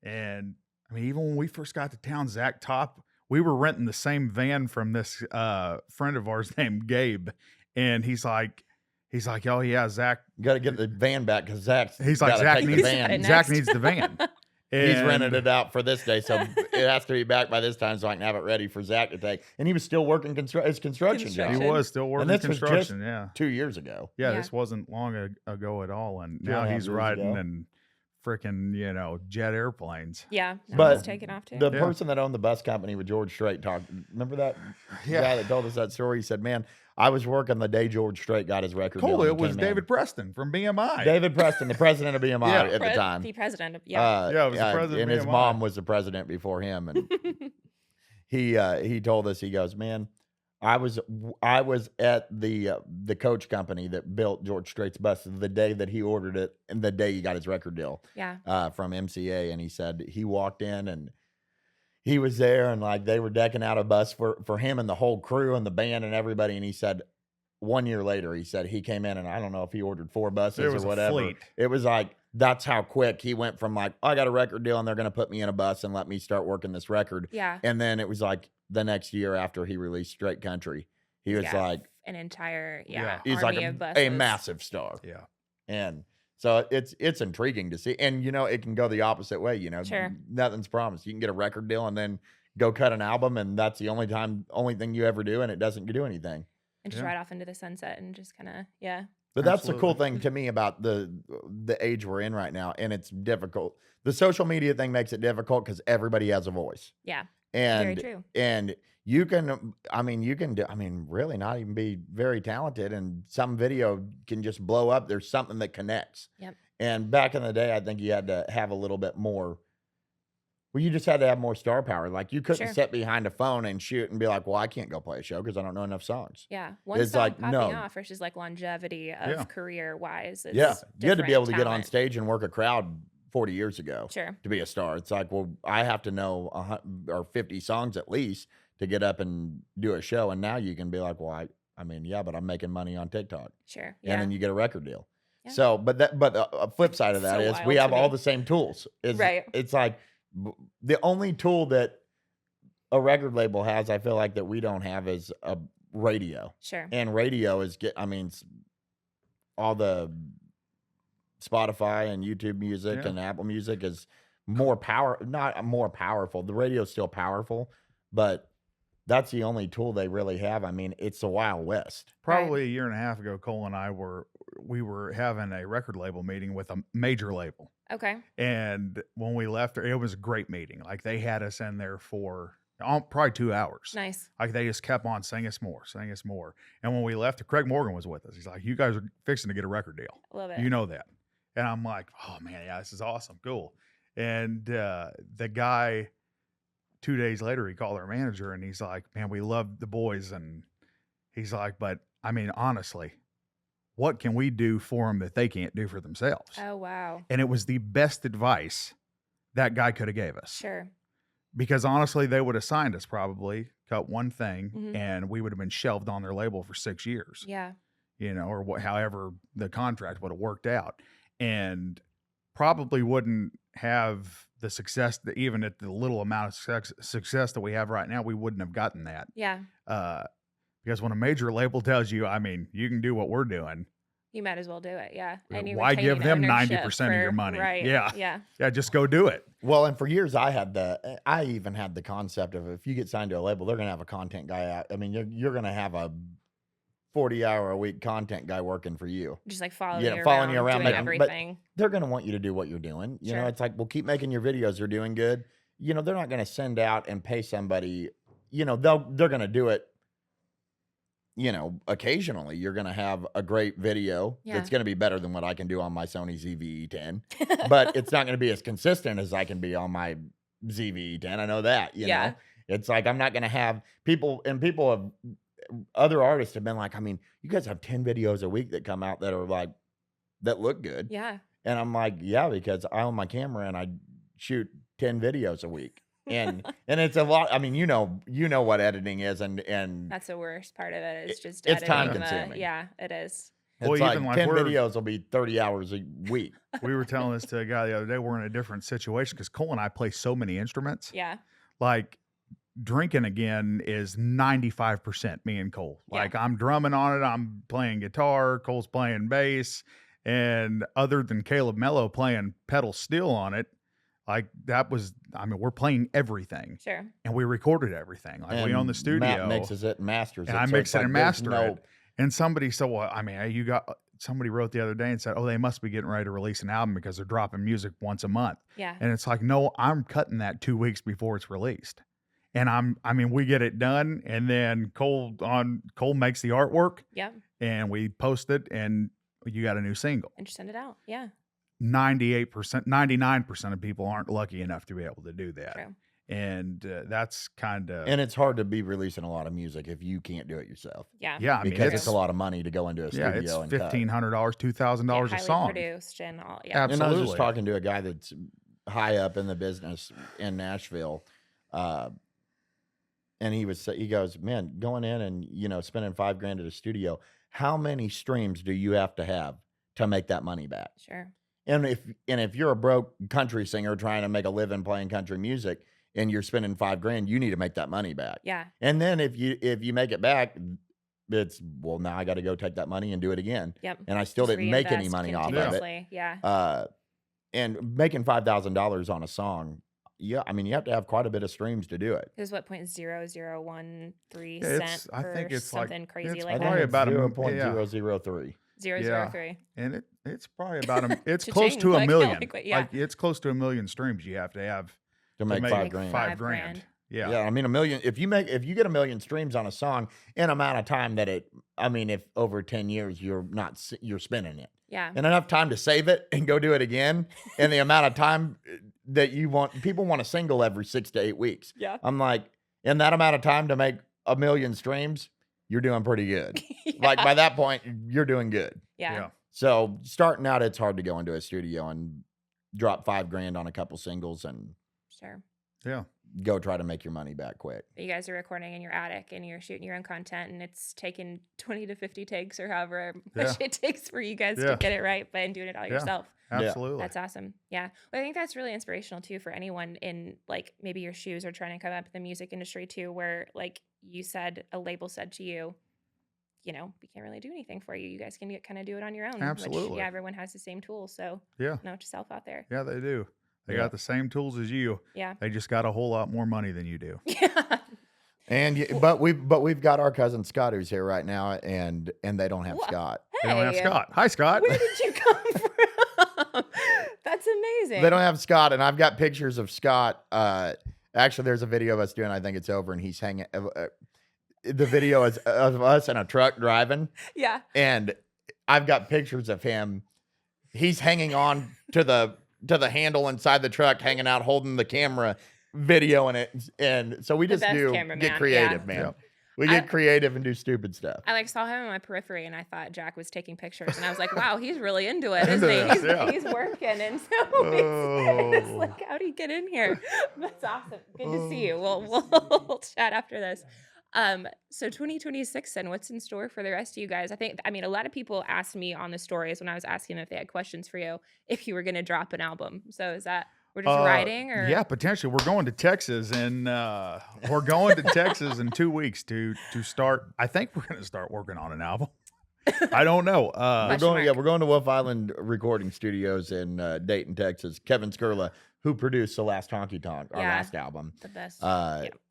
And I mean, even when we first got to town, Zach Top, we were renting the same van from this friend of ours named Gabe. And he's like, oh yeah, Zach. You got to get the van back because Zach needs Zach the van. Zach needs the van. He's And- rented it out for this day, so it has to be back by this time so I can have it ready for Zach to take. And he was still working his construction He job Construction. was still working this was construction. just Yeah. 2 years ago. Yeah. Yeah. This wasn't long ago at all. And Two and a now half he's years riding ago. and freaking, you know, jet airplanes. Yeah. But It's taken off too. The Yeah. person that owned the bus company with George Strait talked. Remember that Yeah. guy that told us that story? He said, "Man, I was working the day George Strait got his record deal Cole, and it was came in." David Preston from BMI. David Preston, the president of BMI Yeah. at the time. The president of, yeah. Yeah, it was the president and of his BMI. mom was the president before him. And he told us, he goes, "Man, I was at the coach company that built George Strait's bus the day that he ordered it and the day he got his record deal Yeah. from MCA." And he said he walked in and he was there and like they were decking out a bus for him and the whole crew and the band and everybody. And he said 1 year later, he said he came in and I don't know if he ordered 4 buses It was or a whatever. fleet. It was like, that's how quick he went from like, I got a record deal and they're going to put me in a bus and let me start working this record. Yeah. And then it was like the next year after he released Straight Country, he was Yeah. like, An entire, Yeah. he's like army of a buses. massive star. Yeah. And so it's intriguing to see. And, you know, it can go the opposite way, you know, Sure. nothing's promised. You can get a record deal and then go cut an album. And that's the only thing you ever do. And it doesn't do anything. And just Yeah. ride off into the sunset and just kind of, yeah. But that's the cool Absolutely. thing to me about the age we're in right now. And it's difficult. The social media thing makes it difficult because everybody has a voice. Yeah. And Very true. and you can really not even be very talented and some video can just blow up. There's something that connects. Yep. And back in the day, I think you had to have a little bit more. Well, you just had to have more star power. Like you couldn't Sure. sit behind a phone and shoot and be like, well, I can't go play a show because I don't know enough songs. Yeah. One It's song like, popping no. off versus like longevity of Yeah. career wise. Yeah. You had to be able to get on talent. stage and work a crowd 40 years ago Sure. to be a star. It's like, well, I have to know 50 songs at least to get up and do a show. And now you can be like, well, I mean, yeah, but I'm making money on TikTok. Sure. And then Yeah. you get a record deal. Yeah. So, but the flip side of that So is wild we to have all me. the same tools. Right. It's like the only tool that a record label has, I feel like that we don't have is a radio. Sure. And radio is all the Spotify and YouTube music Yeah. and Apple Music is not more powerful. The radio's still powerful, but that's the only tool they really have. I mean, it's the Wild West. Probably a year and a half ago, Cole and I we were having a record label meeting with a major label. Okay. And when we left, it was a great meeting. Like they had us in there for probably 2 hours. Nice. Like they just kept on sing us more. And when we left, Craig Morgan was with us. He's like, you guys are fixing to get a record deal. Love it. You know that. And I'm like, oh man, yeah, this is awesome. Cool. And the guy, 2 days later, he called our manager and he's like, man, we love the boys. And he's like, but I mean, honestly, what can we do for them that they can't do for themselves? Oh, wow. And it was the best advice that guy could have gave us. Sure. Because honestly, they would have signed us probably, cut one thing, Mhm. and we would have been shelved on their label for 6 years, Yeah. you know, or however the contract would have worked out. And probably wouldn't have the success that even at the little amount of success that we have right now, we wouldn't have gotten that. Yeah. Because when a major label tells you, I mean, you can do what we're doing, You might as well do it. Yeah. And you why give retain them ownership 90% of your for- money? Right. Yeah. Yeah. yeah, just go do it. Well, and for years I even had the concept of if you get signed to a label, they're going to have a content guy out. I mean, you're going to have 40-hour-a-week content guy working for you. Just like following you around, doing everything. But they're going to want you to do what you're doing. You know, it's like, well, keep making your videos. You're doing good. You know, they're not going to send out and pay somebody. You know, they're going to do it. You know, occasionally you're going to have a great video that's going to be better than what I can do on my Sony ZV-E10, but it's not going to be as consistent as I can be on my ZV-E10. I know that, you know, it's like, I'm not going to have people have, other artists have been like, I mean, you guys have 10 videos a week that come out that are like, that look good. Yeah. And I'm like, yeah, because I own my camera and I shoot 10 videos a week. And it's a lot. I mean, you know what editing is, and that's the worst part of it. It's just it's time consuming. Yeah, it is. It's well, like even 10 videos will be 30 hours a week. We were telling this to a guy the other day. We're in a different situation because Cole and I play so many instruments. Yeah. Like drinking again is 95% me and Cole. Like I'm drumming on it. I'm playing guitar. Cole's playing bass. And other than Caleb Mello playing pedal steel on it, like that was, I mean, we're playing everything. Sure. And we recorded everything. Like and we own the studio. Matt mixes it and masters it. And I mix it and master it. And somebody said, well, I mean, somebody wrote the other day and said, oh, they must be getting ready to release an album because they're dropping music once a month. Yeah. And it's like, no, I'm cutting that 2 weeks before it's released. And I mean, we get it done. And then Cole makes the artwork. Yep. And we post it and you got a new single. And just send it out. Yeah. 98%, 99% of people aren't lucky enough to be able to do that. True. And that's kind of... And it's hard to be releasing a lot of music if you can't do it yourself. Yeah. Yeah. I mean, because it's a lot of money to go into a studio it's and $1,500, $2,000 a song. Produced and all. Yeah. Absolutely. And I was just talking to a guy that's high up in the business in Nashville. And he goes, man, going in and, you know, spending $5,000 at a studio, how many streams do you have to make that money back? Sure. And if you're a broke country singer trying to make a living playing country music and you're spending $5,000, you need to make that money back. Yeah. And then if you make it back, it's, well, now I got to go take that money and do it again. Yep. And I still didn't make any money off of it. Yeah. And making $5,000 on a song, yeah, I mean, you have to have quite a bit of streams to do it. Because what point is 0.0013 cent? I think it's something like, crazy it's like probably that. about 0.003. 0.003. And it's probably about it's close to a million. Like it's close to a million streams you have to make $5,000. $5,000. Yeah. Yeah. I mean, a million, if you get a million streams on a song in amount of time if over 10 years you're spinning it. Yeah. And enough time to save it and go do it again. And the amount of time that people want a single every 6 to 8 weeks. Yeah. I'm like, in that amount of time to make a million streams, you're doing pretty good. Yeah. Like by that point, you're doing good. Yeah. So starting out, it's hard to go into a studio and drop $5,000 on a couple singles and sure. Yeah. Go try to make your money back quick. You guys are recording in your attic and you're shooting your own content and it's taking 20 to 50 takes or however much it takes for you guys to get it right, but and doing it all yourself. Absolutely. That's awesome. Yeah. Well, I think that's really inspirational too for anyone in like maybe your shoes or trying to come up in the music industry too, where like you said, a label said to you, you know, we can't really do anything for you. You guys can kind of do it on your own. Absolutely. Which, everyone has the same tools. So note to self out there. Yeah, they do. They got the same tools as you. Yeah. They just got a whole lot more money than you do. Yeah. And but we've got our cousin Scott who's here right now, and they don't have Scott. Hey. They don't have Scott. Hi, Scott. Where did you come from? That's amazing. They don't have Scott, and I've got pictures of Scott. Actually, there's a video of us doing. I think it's over, and he's hanging. The video is of us in a truck driving. Yeah. And I've got pictures of him. He's hanging on to the handle inside the truck, hanging out, holding the camera, videoing it. And so we just get creative, man. Yeah. We get creative and do stupid stuff. I saw him in my periphery and I thought Jack was taking pictures and I was like, wow, he's really into it, isn't he? He's working. And so it's like, how'd he get in here? That's awesome. Good to see you. We'll chat after this. So 2026 then, what's in store for the rest of you guys? I mean, a lot of people asked me on the stories when I was asking them if they had questions for you, if you were going to drop an album. So is that, we're just writing or? Yeah, potentially. We're going to Texas and we're going to Texas in 2 weeks to start. I think we're going to start working on an album. I don't know. We're going to Wolf Island Recording Studios in Dayton, Texas. Kevin Skurla, who produced the last Honky Tonk, our last album. The best.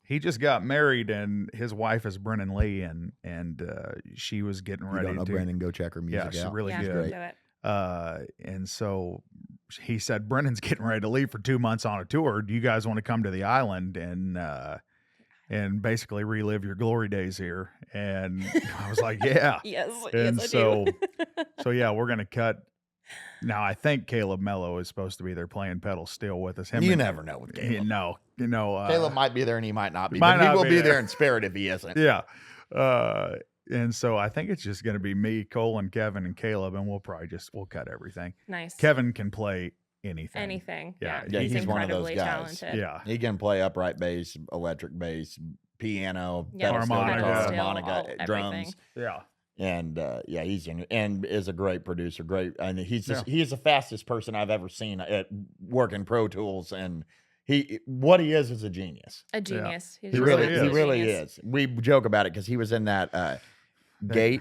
He just got married, and his wife is Brennan Lee, and she was getting ready to. Brennan, go check her music out. Yeah, she's really good. Great. And so he said, Brennan's getting ready to leave for 2 months on a tour. Do you guys want to come to the island and basically relive your glory days here? And I was like, yeah. Yes. And yes, so, I do. so yeah, we're going to cut. Now, I think Caleb Mello is supposed to be there playing pedal steel with us. You never know with Caleb. No. Caleb might be there and he might not be. But he will be there in spirit if he isn't. Yeah. And so I think it's just going to be me, Cole, and Kevin and Caleb, and we'll cut everything. Nice. Kevin can play anything. Anything. Yeah. He's one of those guys. Talented. Yeah. He can play upright bass, electric bass, piano, harmonica, drums. Yeah. And he's and is a great producer. He's the fastest person I've ever seen at working Pro Tools, and he is a genius. A genius. Yeah. He really is. We joke about it because he was in that GATE.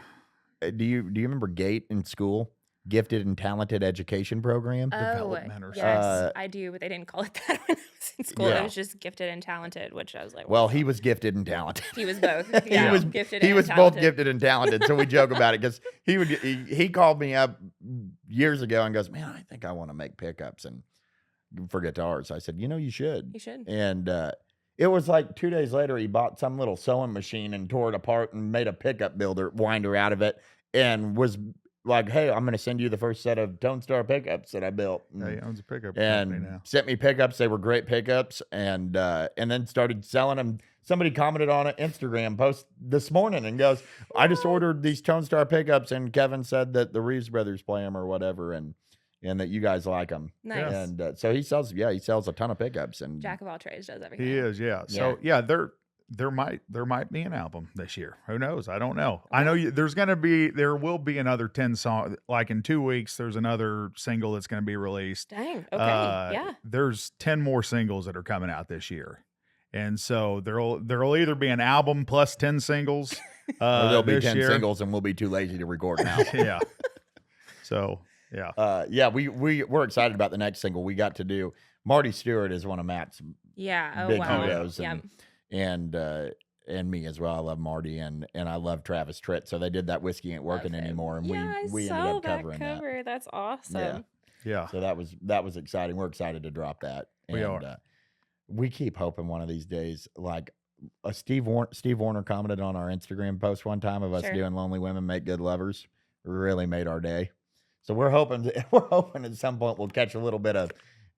Do you remember GATE in school? Gifted and Talented Education Program. Yes, I do, but they didn't call it that when I was in school. It was just Gifted and Talented, which I was like, well, he was gifted and talented. He was both. Yeah, he was gifted. He was both gifted and talented. So we joke about it because he called me up years ago and goes, "Man, I think I want to make pickups and for guitars." I said, "You should. You should." And it was like 2 days later, he bought some little sewing machine and tore it apart and made a pickup winder out of it, and was like, "Hey, I'm going to send you the first set of Tone Star pickups that I built." Yeah, he owns a pickup company now. Sent me pickups. They were great pickups, and then started selling them. Somebody commented on an Instagram post this morning and goes, "I just ordered these Tone Star pickups, and Kevin said that the Reeves Brothers play them or whatever, and that you guys like them." Nice. And so he sells a ton of pickups. And Jack of all trades, does everything. He is, yeah. So there might be an album this year. Who knows? I don't know. I know there will be another 10 songs. Like in 2 weeks, there's another single that's going to be released. Dang. Okay. Yeah. There's 10 more singles that are coming out this year, and so there'll either be an album plus 10 singles. Or there'll be 10 singles, and we'll be too lazy to record now. Yeah. So yeah. We're excited about the next single we got to do. Marty Stewart is one of Matt's big heroes. And me as well. I love Marty and I love Travis Tritt. So they did that Whiskey Ain't Working Anymore, and we ended up covering that. That's awesome. Yeah. So that was exciting. We're excited to drop that. We are. We keep hoping one of these days, like Steve Warner commented on our Instagram post one time of us doing Lonely Women Make Good Lovers. Really made our day. So we're hoping at some point we'll catch a little bit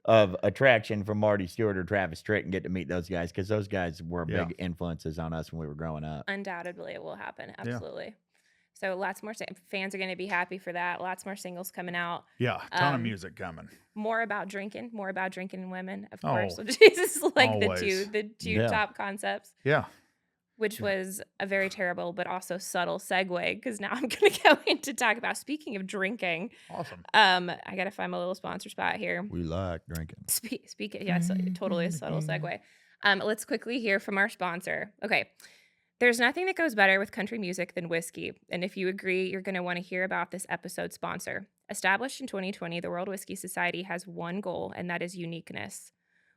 of attraction from Marty Stewart or Travis Tritt and get to meet those guys, because those guys were big influences on us when we were growing up. Undoubtedly, it will happen. Absolutely. Yeah. So lots more fans are going to be happy for that. Lots more singles coming out. Yeah, ton of music coming. More about drinking and women, of course. Which is like always. the two top concepts. Yeah. Which was a very terrible but also subtle segue, because now I'm going to go in to talk about, speaking of drinking. Awesome. I got to find my little sponsor spot here. We like drinking. Yes, totally a subtle segue. Let's quickly hear from our sponsor. Okay. There's nothing that goes better with country music than whiskey. And if you agree, you're going to want to hear about this episode's sponsor. Established in 2020, the World Whiskey Society has one goal, and that is uniqueness.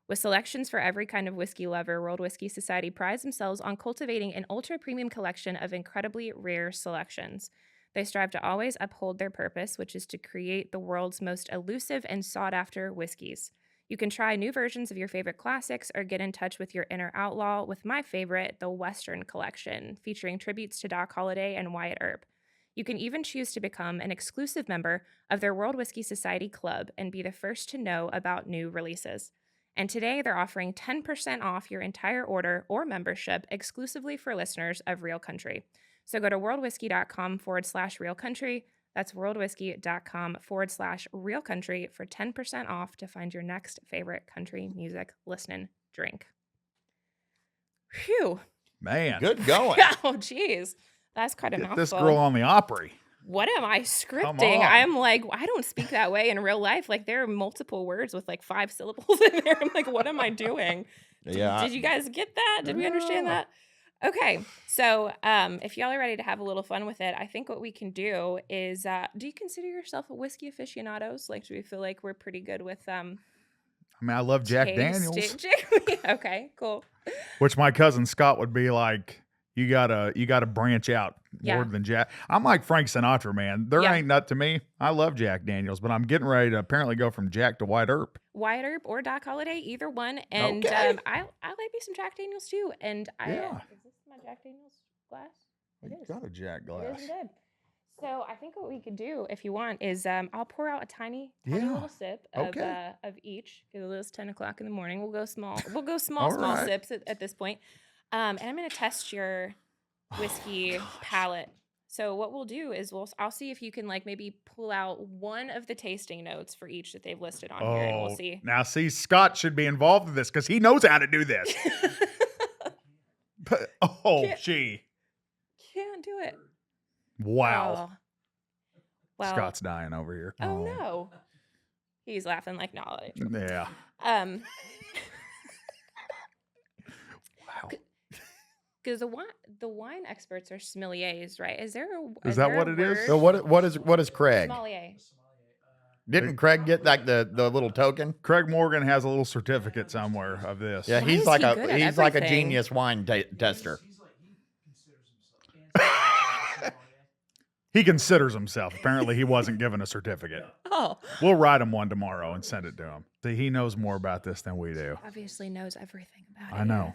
With selections for every kind of whiskey lover, World Whiskey Society prides themselves on cultivating an ultra-premium collection of incredibly rare selections. They strive to always uphold their purpose, which is to create the world's most elusive and sought-after whiskeys. You can try new versions of your favorite classics or get in touch with your inner outlaw with my favorite, the Western Collection, featuring tributes to Doc Holliday and Wyatt Earp. You can even choose to become an exclusive member of their World Whiskey Society Club and be the first to know about new releases. And today they're offering 10% off your entire order or membership exclusively for listeners of Real Country. So go to worldwhiskey.com/Real Country. That's worldwhiskey.com/Real Country for 10% off to find your next favorite country music listening drink. Phew. Man. Good going. Oh, geez. That's quite a mouthful. This girl on the Opry. What am I scripting? I'm like, I don't speak that way in real life. Like, there are multiple words with like 5 syllables in there. I'm like, what am I doing? Yeah. Did you guys get that? Did we understand that? Okay, so if y'all are ready to have a little fun with it, I think what we can do is, do you consider yourself a whiskey aficionados? Like, do we feel like we're pretty good with I mean, I love Jack Daniels, Okay, cool. which my cousin Scott would be like, you gotta branch out more than Jack. I'm like Frank Sinatra, man. There ain't nut to me. I love Jack Daniels, but I'm getting ready to apparently go from Jack to White Earp. White Earp or Doc Holliday, either one. And I like me some Jack Daniels too. And is this my Jack Daniels glass? It is. Got a Jack glass. It is good. So I think what we could do, if you want, is I'll pour out a tiny little sip of each because it is 10 o'clock in the morning. We'll go small. We'll go small sips at this point. And I'm going to test your whiskey palate. So what we'll do is I'll see if you can like maybe pull out one of the tasting notes for each that they've listed on here, and we'll see. Now, see, Scott should be involved in this because he knows how to do this. But, gee. Can't do it. Wow. Oh. Well, Scott's dying over here. Oh, no. He's laughing like knowledge. Yeah. Wow. Wow. Because the wine experts are sommeliers, right? Is that what it is? So what is Craig? Sommelier. Didn't Craig get like the little token? Craig Morgan has a little certificate somewhere of this. Yeah, he's like a genius wine tester. He considers himself. Apparently, he wasn't given a certificate. Oh. We'll write him one tomorrow and send it to him. See, he knows more about this than we do. Obviously knows everything about it. I know.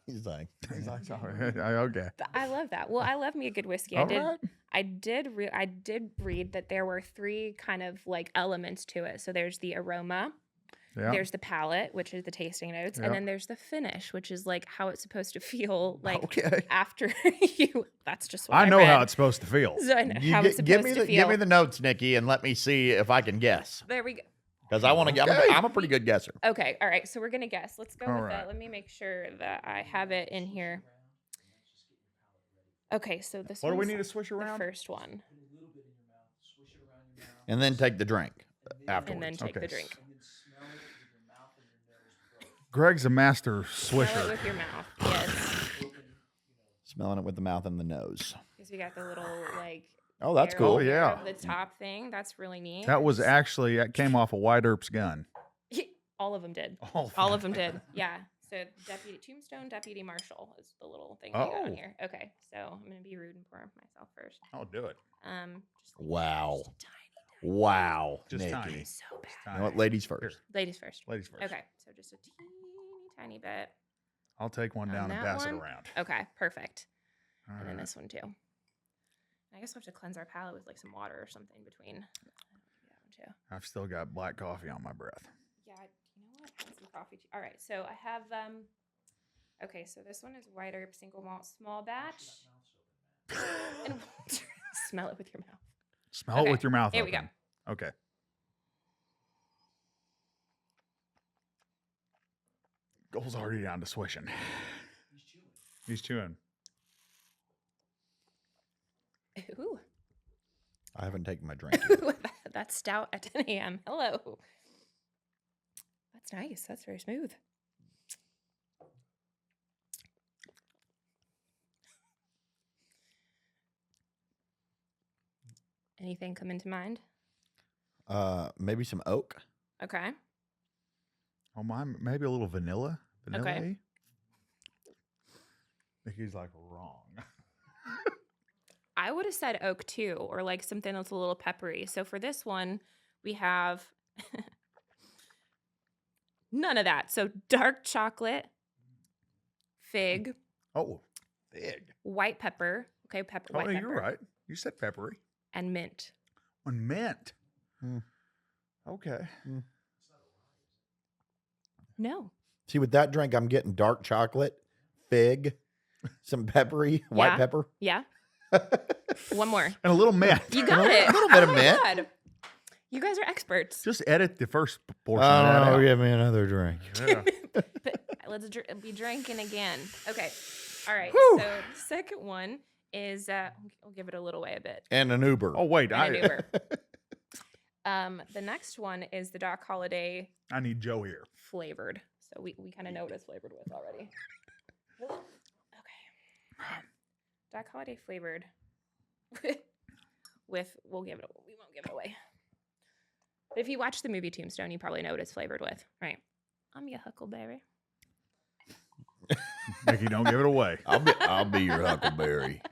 He's like, okay. But I love that. Well, I love me a good whiskey. I did read that there were 3 kind of like elements to it. So there's the aroma. Yeah. There's the palate, which is the tasting notes, and then there's the finish, which is like how it's supposed to feel like after you. That's just what I know read. how it's supposed to feel. So I know how it's supposed to feel. Give me the notes, Nikki, and let me see if I can guess. There we go. Because I want to get. I'm a pretty good guesser. Okay, all right. So we're gonna guess. Let's go with that. Let me make sure that I have it in here. Okay, so this. What do we need to swish around? The first one. And then take the drink afterwards. And then take the drink. Greg's a master swisher. Smell it with your mouth. Yes. Smelling it with the mouth and the nose. Because we got the little like. Oh, that's cool. Oh, yeah. The top thing. That's really neat. That came off of White Earp's gun. All of them did. All of them did. Yeah. So Tombstone Deputy Marshal is the little thing we got on here. Okay. So I'm gonna be rude and pour myself first. I'll do it. Wow. Just tiny. Wow. Just Nikki. tiny. So bad. You know what? Ladies first. Ladies first. Ladies first. Okay. So just a tiny bit. I'll take one down and pass it around. Okay. Perfect. All and then right. this one too. I guess we'll have to cleanse our palate with like some water or something between. That one too. I've still got black coffee on my breath. Yeah, you know what? I want some coffee too. All right, so I have okay, so this one is White Earp single malt small batch. And smell it with your mouth. Smell it with your mouth. Here we go. Okay. Goal's already down to swishing. He's chewing. Ooh. I haven't taken my drink yet. That's stout at 10 a.m. Hello. That's nice. That's very smooth. Anything come into mind? Maybe some oak. Okay. Oh, maybe a little vanilla. Okay. He's like wrong. I would have said oak too, or like something that's a little peppery. So for this one, we have none of that. So dark chocolate, fig. Oh, fig. White pepper. Okay, pepper. Oh, white pepper. you're right. You said peppery. And mint. And mint. Okay. No. See, with that drink, I'm getting dark chocolate, fig, some peppery, white pepper. Yeah. One more. And a little mint. You got it. A little bit of mint. God. You guys are experts. Just edit the first portion of that out. Give me another drink. Yeah. Let's be drinking again. Okay. All right. Whew. So the second one is, I'll give it a little way a bit. And an Uber. Oh, wait. And an Uber. The next one is the Doc Holliday I need Joe here. flavored. So we kind of know what it's flavored with already. Dark holiday flavored. We won't give it away. But if you watch the movie Tombstone, you probably know what it's flavored with, right? I'm your huckleberry. Nikki, don't give it away. I'll be your huckleberry.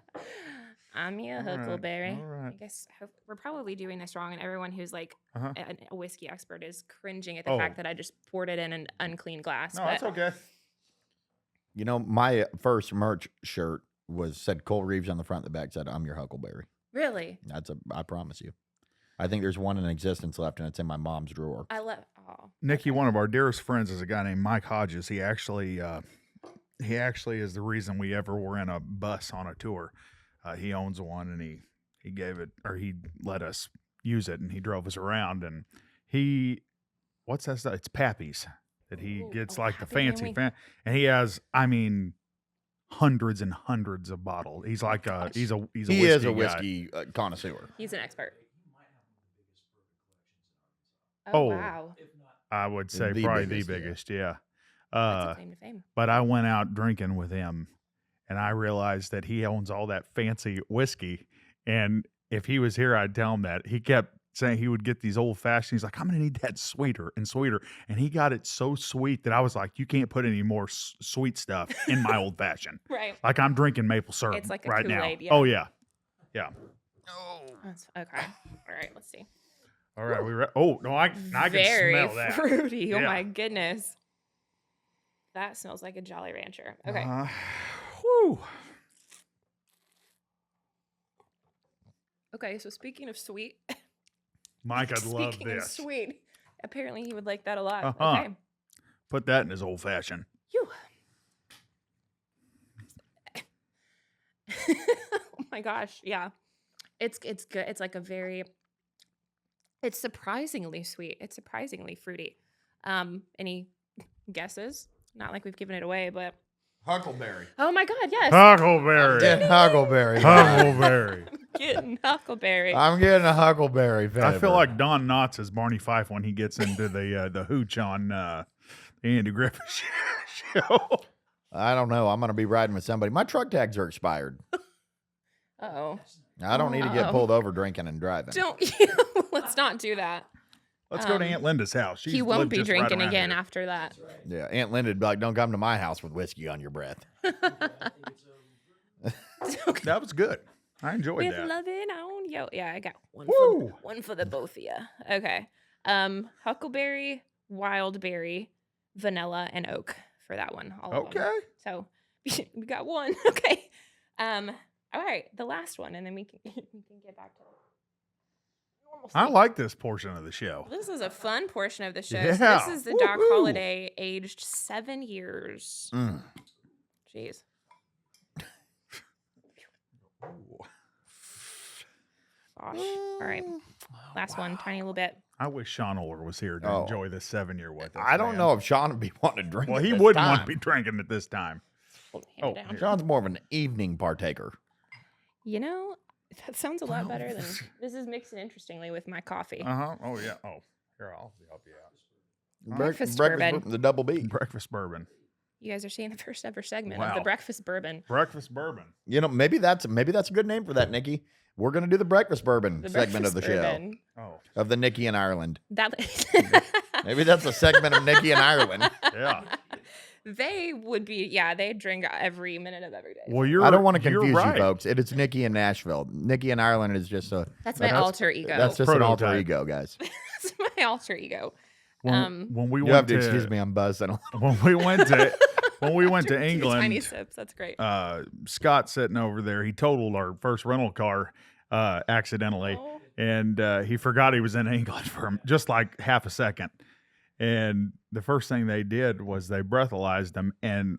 I'm your huckleberry. All right. I guess we're probably doing this wrong, and everyone who's like a whiskey expert is cringing at the Oh. fact that I just poured it in an unclean glass. No, but that's okay. You know, my first merch shirt said Cole Reeves on the front, the back said, "I'm your huckleberry." Really? I promise you. I think there's one in existence left, and it's in my mom's drawer. I love. Nikki, one of our dearest friends is a guy named Mike Hodges. He actually is the reason we ever were in a bus on a tour. He owns one, and he gave it, or he let us use it, and he drove us around. And what's that stuff? It's Pappy's that he gets, like the fancy and he has, I mean, hundreds and hundreds of bottles. He's like he's a He is a whiskey connoisseur. He's an expert. Oh. Wow. I would say The probably biggest, the biggest, yeah. That's a claim to fame. But I went out drinking with him, and I realized that he owns all that fancy whiskey. And if he was here, I'd tell him that. He kept saying he would get these old fashioned. He's like, I'm going to need that sweeter and sweeter. And he got it so sweet that I was like, you can't put any more sweet stuff in my old fashioned. Right. Like I'm drinking maple syrup It's like a right now. Kool-Aid, yeah. Oh, yeah. Yeah. That's, okay. All right. Let's see. All right. Oh, no, I can Very smell that. fruity. Oh Yeah. my goodness. That smells like a Jolly Rancher. Okay. Whew. Okay. So speaking of sweet. Mike, I'd love Speaking of this. sweet. Apparently he would like that a lot. Uh-huh. Okay. Put that in his old fashioned. Phew. Oh my gosh. Yeah. It's good. It's like it's surprisingly sweet. It's surprisingly fruity. Any guesses? Not like we've given it away, but Huckleberry. oh my god, yes. Huckleberry. Getting huckleberry. Huckleberry. Getting huckleberry. I'm getting a huckleberry. I feel like Don Knotts is Barney Fife when he gets into the hooch on the Andy Griffith show. I don't know. I'm going to be riding with somebody. My truck tags are expired. Uh-oh. I don't need to get Uh-oh. pulled over drinking and driving. Don't let's not do that. Let's go to Aunt Linda's house. He won't be drinking again after that. Yeah, Aunt Linda would be like, don't come to my house with whiskey on your breath. That was good. I enjoyed With that. loving on yo. Yeah, I got Woo! one for the both of you. Okay. Huckleberry, wildberry, vanilla, and oak for that one. All of them. Okay. So we got one. Okay. All right, the last one, and then we can get back to normalcy. I like this portion of the show. This is a fun portion of the show. Yeah. So this is the Doc Woo-hoo. Holiday, aged 7 years. Mm. Jeez. Gosh. All right. Last one, tiny little bit. I wish Sean Oler was here to enjoy this 7 year with us. I don't man. know if Sean would be wanting to drink. Well, at he this wouldn't want time. to be drinking at this time. Hand Oh, it down. here. Sean's more of an evening partaker. You know, that sounds a lot better than this is mixing interestingly with my coffee. Oh, yeah. Oh, here, I'll help you out. Breakfast bourbon. The double B. Breakfast bourbon. You guys are seeing the first ever segment of Wow. the breakfast bourbon. Breakfast bourbon. You know, maybe that's a good name for that, Nikki. We're gonna do the breakfast bourbon The segment of the breakfast bourbon. Oh, show of the Nikki in Ireland. That Maybe that's a segment of Nikki in Ireland. yeah. they would be, yeah, they drink every minute of every day. Well, I don't want to you're confuse right. you, folks. It's Nikki in Nashville. Nikki in Ireland is just a. That's my alter ego. That's just an alter Prototype. ego, guys. That's my alter ego. When we You went have to to excuse me. I'm buzzing. when we went to Two England, tiny sips. That's great. Scott sitting over there, he totaled our first rental car accidentally, Oh. and he forgot he was in England for just like half a second. And the first thing they did was they breathalyzed him, and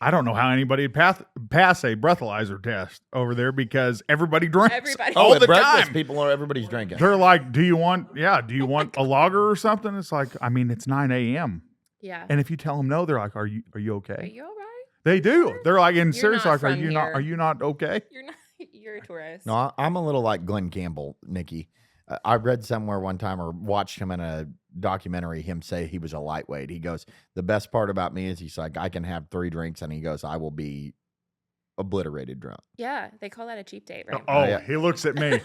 I don't know how anybody would pass a breathalyzer test over there because everybody drinks Everybody. all at the breakfast, time. people are everybody's drinking. They're like, do you want a lager or something? It's like, I mean, it's 9 a.m. Yeah. And if you tell them no, they're like, are you okay? Are you all right? They do. They're like, in serious, not like, are from you not? here. Are you not okay? You're not. You're a tourist. No, I'm a little like Glenn Campbell, Nikki. I read somewhere one time or watched him in a documentary, him say he was a lightweight. He goes, the best part about me is he's like, I can have 3 drinks, and he goes, I will be obliterated drunk. Yeah, they call that a cheap date, right? Oh, yeah. he looks at me.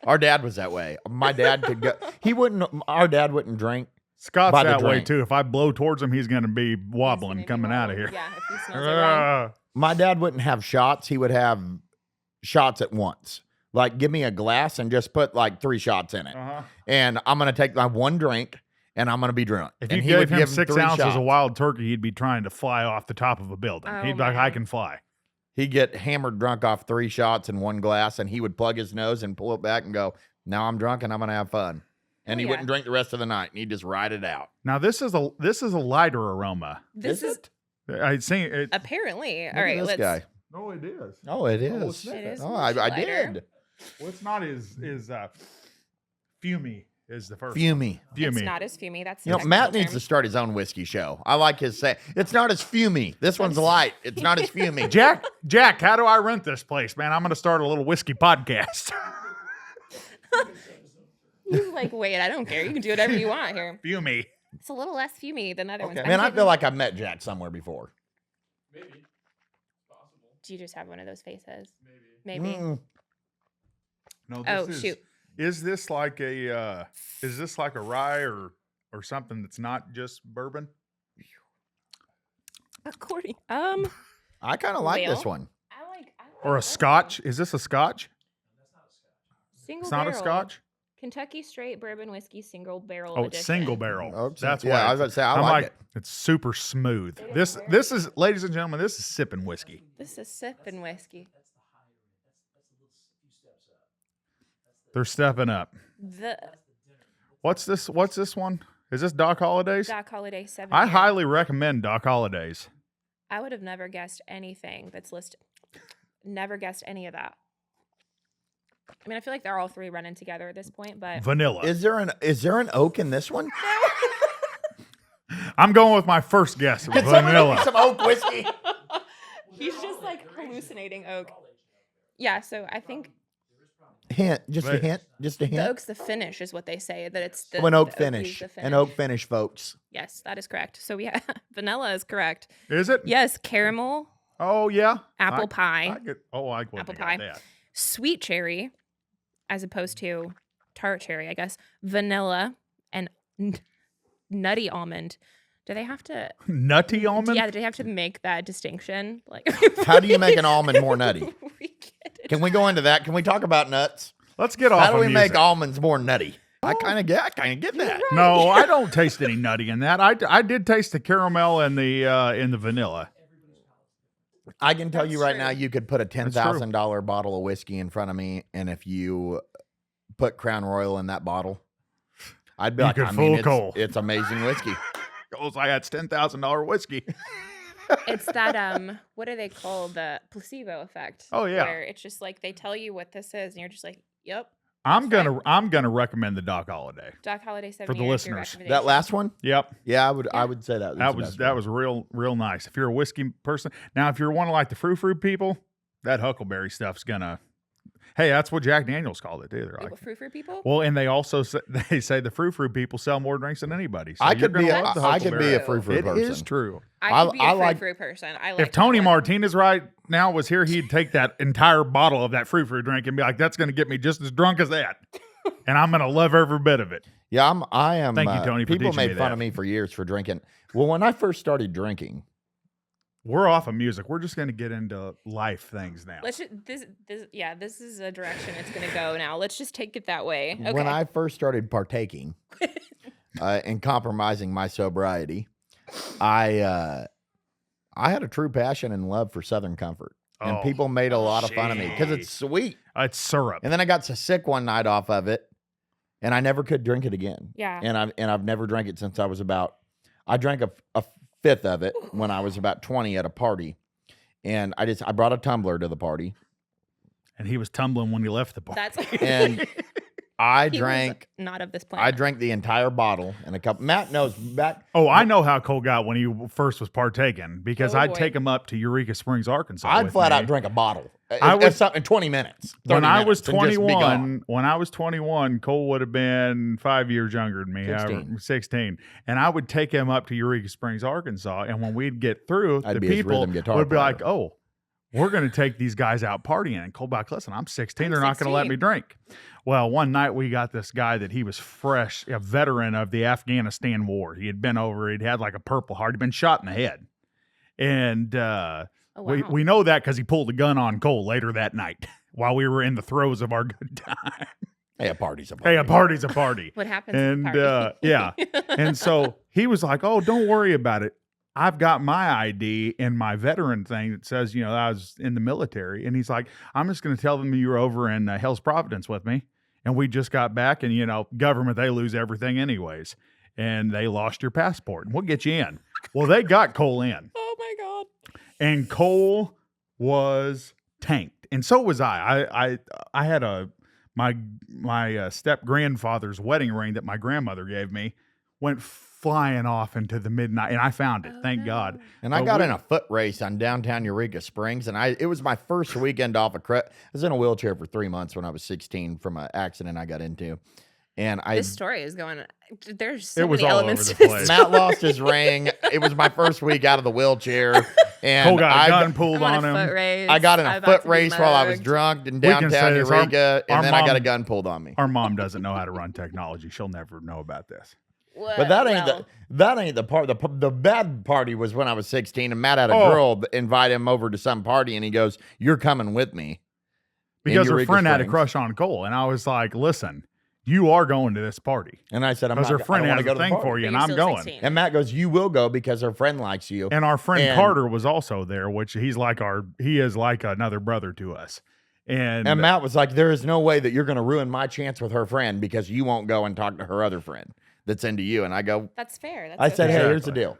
Our dad was that way. My dad could go. Our dad wouldn't drink. Scott's by the that way drink. too. If I blow towards him, he's going to be wobbling coming out of here. Yeah, if he smells it wrong. My dad wouldn't have shots. He would have shots at once. Like, give me a glass and just put like 3 shots in it. And I'm going to take my one drink and I'm going to be drunk. If and you gave him give 6 3 ounces shots. of wild turkey, he'd be trying to fly off the top of a building. Oh, He'd be like, man. I can fly. He'd get hammered drunk off 3 shots and 1 glass, and he would plug his nose and pull it back and go, now I'm drunk and I'm going to have fun. And he wouldn't drink the rest of the night, and he'd just ride it out. Now, this is a lighter aroma. This is I'd seen it. apparently. Look All right, at this guy. No, it is. Oh, it is. it's It is Oh, much I lighter. did. Well, it's not as fumy is the first. Fumy. It's not as fumy. That's the You know, technical Matt needs term. to start his own whiskey show. I like his say. It's not as fumy. This one's light. It's not as fumy. Jack, how do I rent this place, man? I'm going to start a little whiskey podcast. He's like, wait, I don't care. You can do whatever you want here. Fumy. It's a little less fumy than other ones. Man, I feel like I've met Jack somewhere before. Do you just have one of those faces? Maybe. No, Oh, shoot. Is this like a rye or something that's not just bourbon? According. I kind of like this one. I like Or a scotch? Is this a scotch? single It's not a barrel. scotch? Kentucky straight bourbon whiskey single barrel Oh, it's edition. single barrel. Oh, That's yeah, why. I was about to say, I I'm like it. It's super smooth. This is, ladies and gentlemen, this is sipping whiskey. This is sipping whiskey. They're stepping up. The What's this one? Is this Doc Holiday's? Doc Holiday 7. I highly recommend Doc Holiday's. I would have never guessed anything that's listed. Never guessed any of that. I mean, I feel like they're all 3 running together at this point, but Vanilla. Is there an oak in this one? I'm going with my first guess. Vanilla. Some oak whiskey. he's just like hallucinating oak. Yeah, so I think Hint. Just a hint. the oak's the finish is what they say, that it's the An oak the is finish. the An oak finish, folks. Yes, that is correct. So yeah, vanilla is correct. Is it? Yes, caramel, Oh, yeah. apple pie, I wouldn't Apple have got pie. that. sweet cherry, as opposed to tart cherry, I guess, vanilla, and nutty almond. Do they have to? Nutty almond? Yeah, do they have to make that distinction? Like, How do you make an almond more nutty? we get it. Can we go into that? Can we talk about nuts? Let's get off How do of we music. make almonds more nutty? I kind of get that. No, I don't taste any nutty in that. I did taste the caramel and the vanilla. I can tell you That's right true. now, you could put a $10,000 bottle of whiskey in front of me, and if you put Crown Royal in that bottle, I'd be You like, could I full mean, coal. it's amazing whiskey. Goes like that's $10,000 whiskey. It's that what do they call the placebo effect? Oh, yeah. Where it's just like they tell you what this is, and you're just like, "Yep." I'm gonna recommend the Doc Holiday. Doc Holiday 7 For the years, your listeners. That last one? Yep. Yeah, I would say that. That was real nice. If you're a whiskey person, now if you're one of like the frou-frou people, that huckleberry stuff's gonna. Hey, that's what Jack Daniels called it too. They're like, frou-frou people. well, and they also say, the frou-frou people sell more drinks than anybody. So I you're could be gonna love the I could be a Huckleberry. frou-frou It person. is true. I could be I a like- frou-frou person. I like If Tony that one. Martinez right now was here, he'd take that entire bottle of that frou-frou drink and be like, "That's going to get me just as drunk as that," and I'm going to love every bit of it. Yeah, I am. Thank you, Tony, for People teaching made me fun that. of me for years for drinking. Well, when I first started drinking, We're off of music. We're just going to get into life things now. Let's just, this is a direction it's gonna go now. Let's just take it that way. Okay. when I first started partaking and compromising my sobriety, I had a true passion and love for Southern Comfort, and Oh, people made a lot of fun of me because it's sweet. It's syrup. And then I got so sick one night off of it, and I never could drink it again. Yeah. And I've never drank it since I was about. I drank a fifth of it when I was about 20 at a party, and I brought a tumbler to the party, And he was tumbling when he left the party. That's and I He was drank. not of this planet. I drank the entire bottle and a couple. Matt knows. Oh, I know how Cole got when he first was partaking because Oh, I'd boy. take him up to Eureka Springs, Arkansas. I'd with flat me. out drink a bottle. I would- It's something in 20 minutes. When I was 21, 21, Cole would have been 5 years younger than me, 16. And I would take him up to Eureka Springs, Arkansas. And when we'd get through, I'd the be his people rhythm guitar would be player. like, oh, we're going to take these guys out partying. And Cole's like, listen, I'm 16. They're not going to let me drink. Well, one night we got this guy that he was fresh, a veteran of the Afghanistan war. He had been over, he'd had like a Purple Heart, he'd been shot in the head. And we know that because he pulled a gun on Cole later that night while we were in the throes of our good time. Hey, a party's a party. Hey, a party's a party. What happens? And at the party? yeah. And so he was like, oh, don't worry about it. I've got my ID and my veteran thing that says, you know, I was in the military. And he's like, I'm just going to tell them you were over in Hell's Providence with me. And we just got back and, you know, government, they lose everything anyways. And they lost your passport. And we'll get you in. Well, they got Cole in. Oh, my God. And Cole was tanked. And so was I. I had my step grandfather's wedding ring that my grandmother gave me went flying off into the midnight, and I found it. Thank God. And I got in a foot race on downtown Eureka Springs, and it was my first weekend off of I was in a wheelchair for 3 months when I was 16 from an accident I got into. And This story is going. There's so It was many all elements over to the this place. story. Matt lost his ring. It was my first week out of the wheelchair. And Cole got a gun pulled I'm on on a foot him. race. I got in I'm a about foot to be race while I was mugged. drunk in We can say downtown this, Eureka, our and then I got mom- a gun pulled on me. Our mom doesn't know how to run technology. She'll never know about this. But that ain't the part. The bad party was when I was 16, and Matt had a girl invite him over to some party, and he goes, "You're coming with me." Because her Eureka friend had a Springs. crush on Cole. And I was like, listen, you are going to this party. And I said, "I'm Because not." her friend I don't has wanna a go to the thing party. for you, But and you're I'm still going. 16. And Matt goes, "You will go because her friend likes you." And our friend And- Carter was also there, which he is like another brother to us. And Matt was like, "There is no way that you're going to ruin my chance with her friend because you won't go and talk to her other friend that's into you." And I go, That's fair. That's I said, okay. "Hey, here's the Exactly. deal.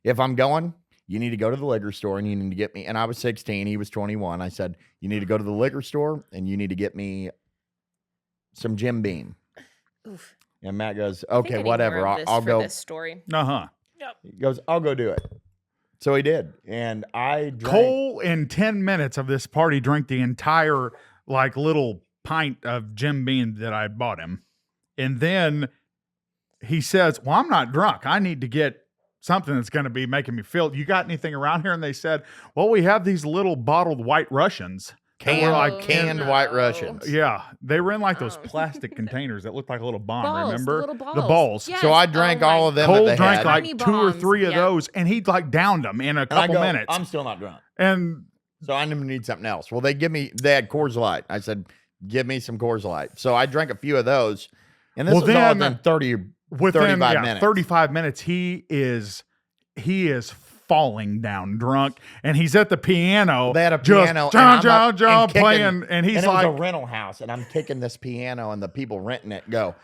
If I'm going, you need to go to the liquor store and you need to get me." And I was 16, he was 21. I said, "You need to go to the liquor store and you need to get me some Jim Beam." Oof. And Matt goes, I think I "Okay, need whatever. more of this I'll for go." This story. uh-huh. He goes, "I'll go do it." So he did. And I drank. Cole, in 10 minutes of this party, drank the entire like little pint of Jim Beam that I bought him. And then he says, well, I'm not drunk. I need to get something that's going to be making me feel. You got anything around here? And they said, well, we have these little bottled White Russians. Canned, We're like, canned no. White Russians. Yeah, they were in like those Oh. plastic containers that looked like a little bomb, Balls, the remember? little The balls. balls. Yes. So I drank Oh all my of them. Cole that they drank had. like Tiny 2 or bombs. 3 of Yep. those, and he like downed them in a And I couple go, minutes. I'm still not drunk. And So I need something else. Well, they had Coors Light. I said, "Give me some Coors Light." So I drank a few of those. And this Well, was all then, in 30, within 35 minutes. 35 minutes, he is falling down drunk, and he's at the piano. They had a just piano, John playing, and he's and it like, was a rental house, and I'm kicking this piano, and the people renting it go,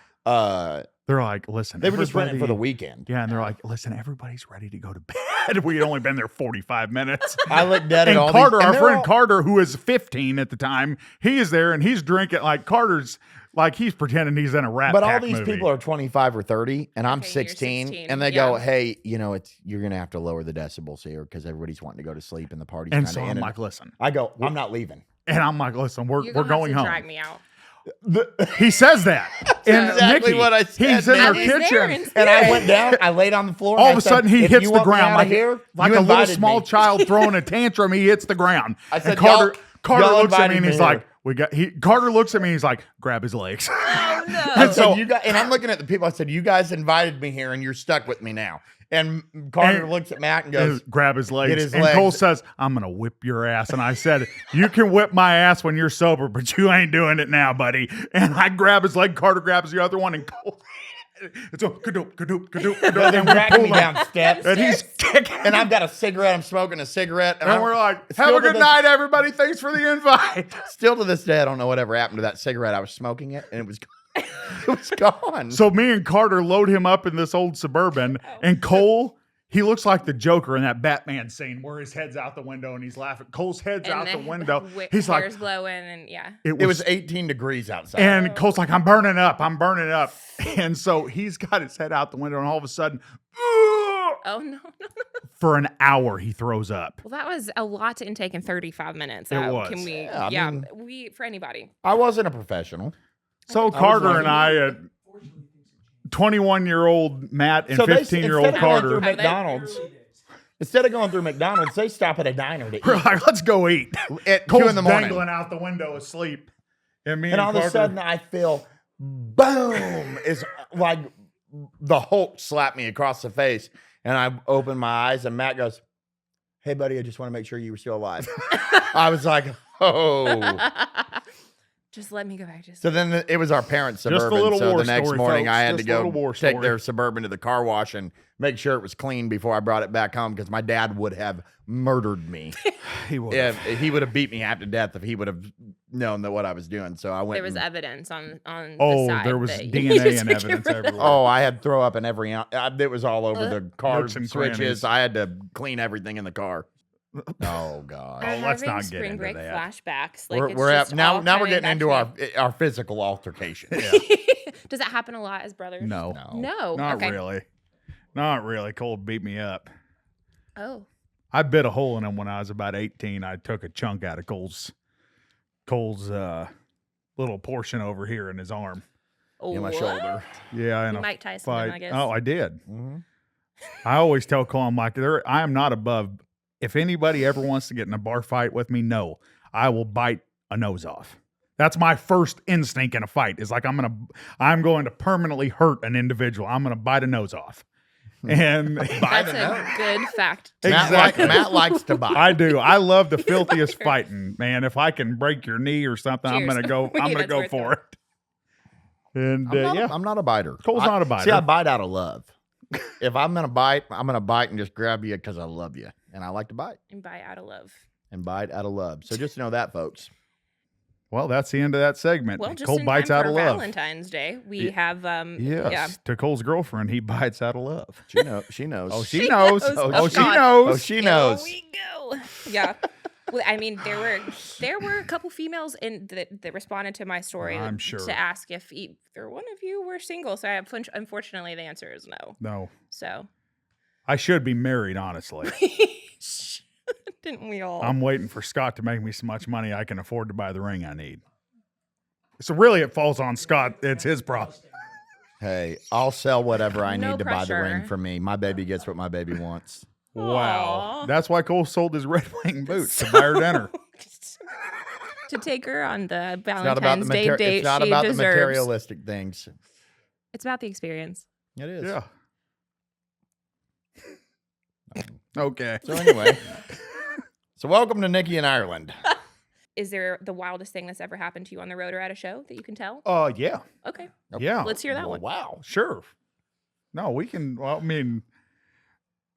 they're like, listen, they were just renting it for the everybody- weekend. Yeah, and they're like, listen, everybody's ready to go to bed. We had only been there 45 minutes. I looked dead at And all Carter, these, our and friend they're all- Carter, who is 15 at the time, he is there and he's drinking like Carter's like he's pretending he's in a Rat But all Pack these movie. people are 25 or 30, and I'm Okay, you're 16, 16, and they go, yeah. "Hey, you're gonna have to lower the decibels here because everybody's wanting to go to sleep and the party's And kind so of I'm in." like, listen, I go, "I'm not leaving." and I'm like, listen, we're You're going gonna have to home. Drag me out. He says that. And exactly Nikki, what I he's said, in our Nikki. I was there kitchen. in And I spirit. went down. I laid on the floor. All and of I a said, sudden, he "If hits you the want me ground out like, of here, like you a little invited small me." child throwing a tantrum. He hits the ground. I said, and Carter "Y'all looks at me invited and me he's here." like, Carter looks at me and he's like, grab his legs. Oh no. I And said, so- "You guys," and I'm looking at the people. I said, "You guys invited me here, and you're stuck with me now." And Carter And- looks at Matt and goes, grab his legs. Get his and legs. Cole says, I'm going to whip your ass. And I said, you can whip my ass when you're sober, but you ain't doing it now, buddy. And I grab his leg. Carter grabs the other one and Cole. It's a kadoop, kadoop, kadoop, kadoop. "They're And we dragging pull me him. down steps." And he's kicking. And I've got a cigarette. I'm smoking a cigarette. And we're like, still have a to good this- night, everybody. Thanks for the invite. Still to this day, I don't know whatever happened to that cigarette. I was smoking it, and it was it was gone. So me and Carter load him up in this old Suburban, and Cole, He looks like the Joker in that Batman scene where his head's out the window and he's laughing. Cole's head's out the window. He's like, hair's blowing, and it was 18 degrees outside. And Cole's like, I'm burning up. And so he's got his head out the window, and all of a sudden, oh no. For an hour, he throws up. Well, that was a lot to intake in 35 minutes. It was. Can we? We for anybody. I wasn't a professional. So Carter and I, 21-year-old Matt and 15-year-old Carter. Instead of going through McDonald's, they stop at a diner to eat. We're like, let's go eat. At Cole's 2 in the morning. dangling out the window asleep. And all of a sudden, I feel, boom, it's like the Hulk slapped me across the face. And I opened my eyes, and Matt goes, hey, buddy, I just want to make sure you were still alive. I was like, oh. Just let me go back. So then it was our parents' Suburban. So the next morning I had to go take their Suburban to the car wash and make sure it was clean before I brought it back home because my dad would have murdered me. He would have beat me half to death if he would have known that what I was doing. So I went. There was evidence on the side. There was DNA and evidence everywhere. Oh, I had throw up in every ounce. It was all over the car switches. Crannies. I had to clean everything in the car. Oh God! Let's not get spring into break that. Flashbacks. Like we're now we're getting into our physical altercation. Yeah. Does that happen a lot as brothers? No, not really. Not really. Cole beat me up. Oh. I bit a hole in him when I was about 18. I took a chunk out of Cole's little portion over here in his arm. Oh, in my shoulder. Yeah, in you a Mike Tyson fight. him, I guess. Oh, I did. Mm-hmm. I always tell Cole, I'm like, I am not above. If anybody ever wants to get in a bar fight with me, no, I will bite a nose off. That's my first instinct in a fight. Is like I'm going to permanently hurt an individual. I'm going to bite a nose off. And that's a good fact. Exactly. Matt likes to bite. I do. I love the filthiest fighting, man. If I can break your knee or something, I'm going to go. I'm going to go for it. And I'm not a biter. Cole's not a biter. See, I bite out of love. If I'm going to bite, I'm going to bite and just grab you because I love you. And I like to bite. And bite out of love. So just know that, folks. Well, that's the end of that segment. Well, just Cole in bites time out for of love. Valentine's Day, we have to Cole's girlfirend, he bites out of love. She knows. She knows. Oh, she knows. Oh, she knows. Oh, she knows. Here we go. Yeah. Well, I mean, there were a couple females that responded to my story. I'm sure. To ask if either one of you were single. So unfortunately, the answer is no. No. So I should be married, honestly. Didn't we all? I'm waiting for Scott to make me so much money I can afford to buy the ring I need. So really, it falls on Scott. It's his problem. Hey, I'll sell whatever I need to buy the pressure. ring for me. My baby gets what my baby wants. Wow. Aww. That's why Cole sold his Red Wing boots to buy her dinner. To take her on the It's not about Valentine's Day date it's not she about deserves. the materialistic things. It's about the experience. It is. Yeah. Okay. So anyway. So welcome to Nikki in Ireland. Is there the wildest thing that's ever happened to you on the road or at a show that you can tell? Yeah. Okay. Yeah. Let's hear that one. Wow. Sure. No, we can. Well, I mean,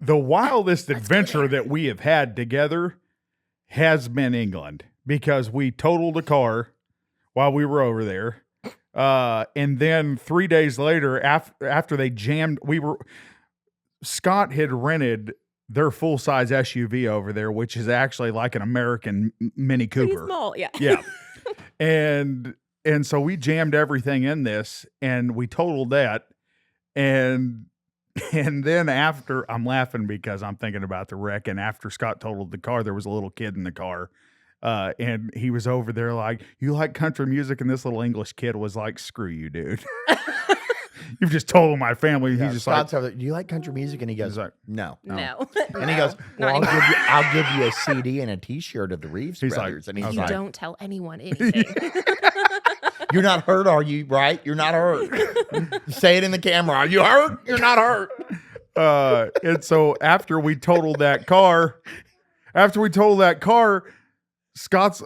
the wildest adventure that we have had together has been England because we totaled a car while we were over there. And then 3 days later, after they jammed, Scott had rented their full-size SUV over there, which is actually like an American Mini Cooper. Pretty small, yeah. Yeah. And so we jammed everything in this and we totaled that. And then after, I'm laughing because I'm thinking about the wreck. And after Scott totaled the car, there was a little kid in the car. And he was over there like, you like country music? And this little English kid was like, screw you, dude. You've just told my family. Yeah, He's just Scott's like, over there, do you like country music? And he goes, like, no. No. And he goes, well, I'll give you a CD and a T-shirt of the Reeves Brothers. And he's You like, don't tell anyone anything. you're not hurt, are you? Right? You're not hurt. Say it in the camera. Are you hurt? You're not hurt. And so after we totaled that car,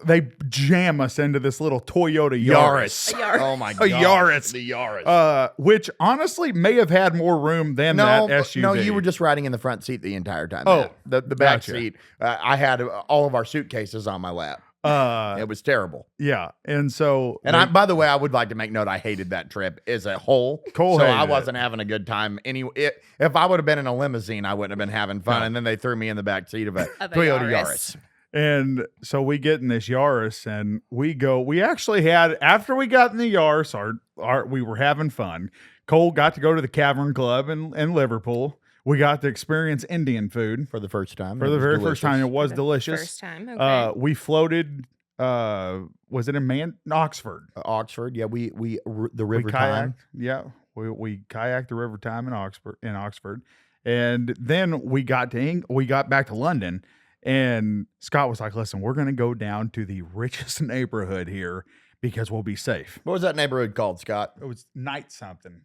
they jam us into this little Toyota Yaris. Oh my God. A Yaris. The Yaris. Which honestly may have had more room than that SUV. No, you were just riding in the front seat the entire time. Oh, the back gotcha. seat. I had all of our suitcases on my lap. It was terrible. Yeah. And so, and by the way, I would like to make note, I hated that trip as a whole. Cole so I wasn't having a good time. If I would have been in a limousine, I wouldn't have been having fun. No. And then they threw me in the back seat of a Toyota Yaris. And so we get in this Yaris and we actually had, after we got in the Yaris, we were having fun. Cole got to go to the Cavern Club in Liverpool. We got to experience Indian food for the first time. For the very first time. It was delicious. First time. Okay. We floated, was it in Oxford? Oxford. Yeah. The River Time. Yeah. We kayaked the River Time in Oxford. And then we got back to London, and Scott was like, listen, we're going to go down to the richest neighborhood here because we'll be safe. What was that neighborhood called, Scott? It was Knightsbridge.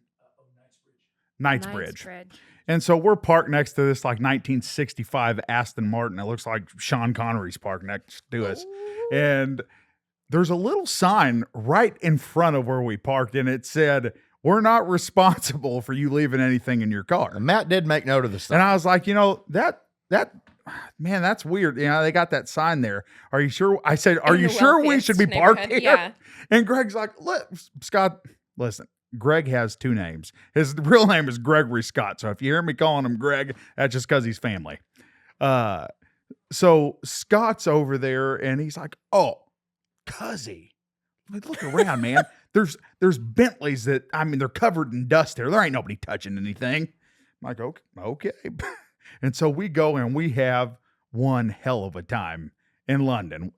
And so we're parked next to this like 1965 Aston Martin. It looks like Sean Connery's parked next to us. Ooh. And there's a little sign right in front of where we parked, and it said, we're not responsible for you leaving anything in your car. And Matt did make note of the sign. And I was like, man, that's weird. They got that sign there. Are you sure? I said, are you sure we should be parked here? Yeah. And Greg's like, look, Scott, listen. Greg has two names. His real name is Gregory Scott. So if you hear me calling him Greg, that's just because he's family. So Scott's over there and he's like, oh, cuzzy. Look around, man. There's Bentleys that, they're covered in dust there. There ain't nobody touching anything. I'm like, okay. And so we go and we have one hell of a time in London.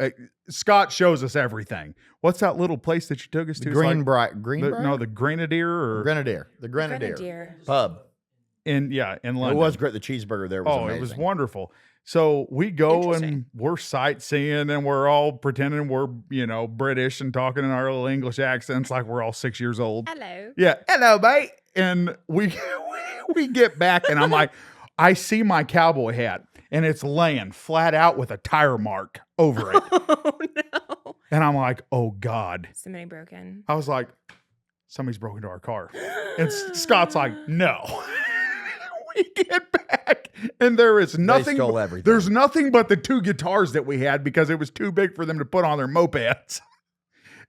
Scott shows us everything. What's that little place that you took us to? The Grenadier pub. In London. It was great. The cheeseburger there was amazing. It was wonderful. So we go and we're sightseeing and we're all pretending we're, British and talking in our little English accents like we're all 6 years old. Hello. Yeah. Hello, mate. And we get back and I'm like, I see my cowboy hat. And it's laying flat out with a tire mark over it. Oh, no. And I'm like, oh, God. Somebody broken. I was like, somebody's broken into our car. And Scott's like, no. We get back, and there is nothing. They stole everything. There's nothing but the two guitars that we had because it was too big for them to put on their mopeds.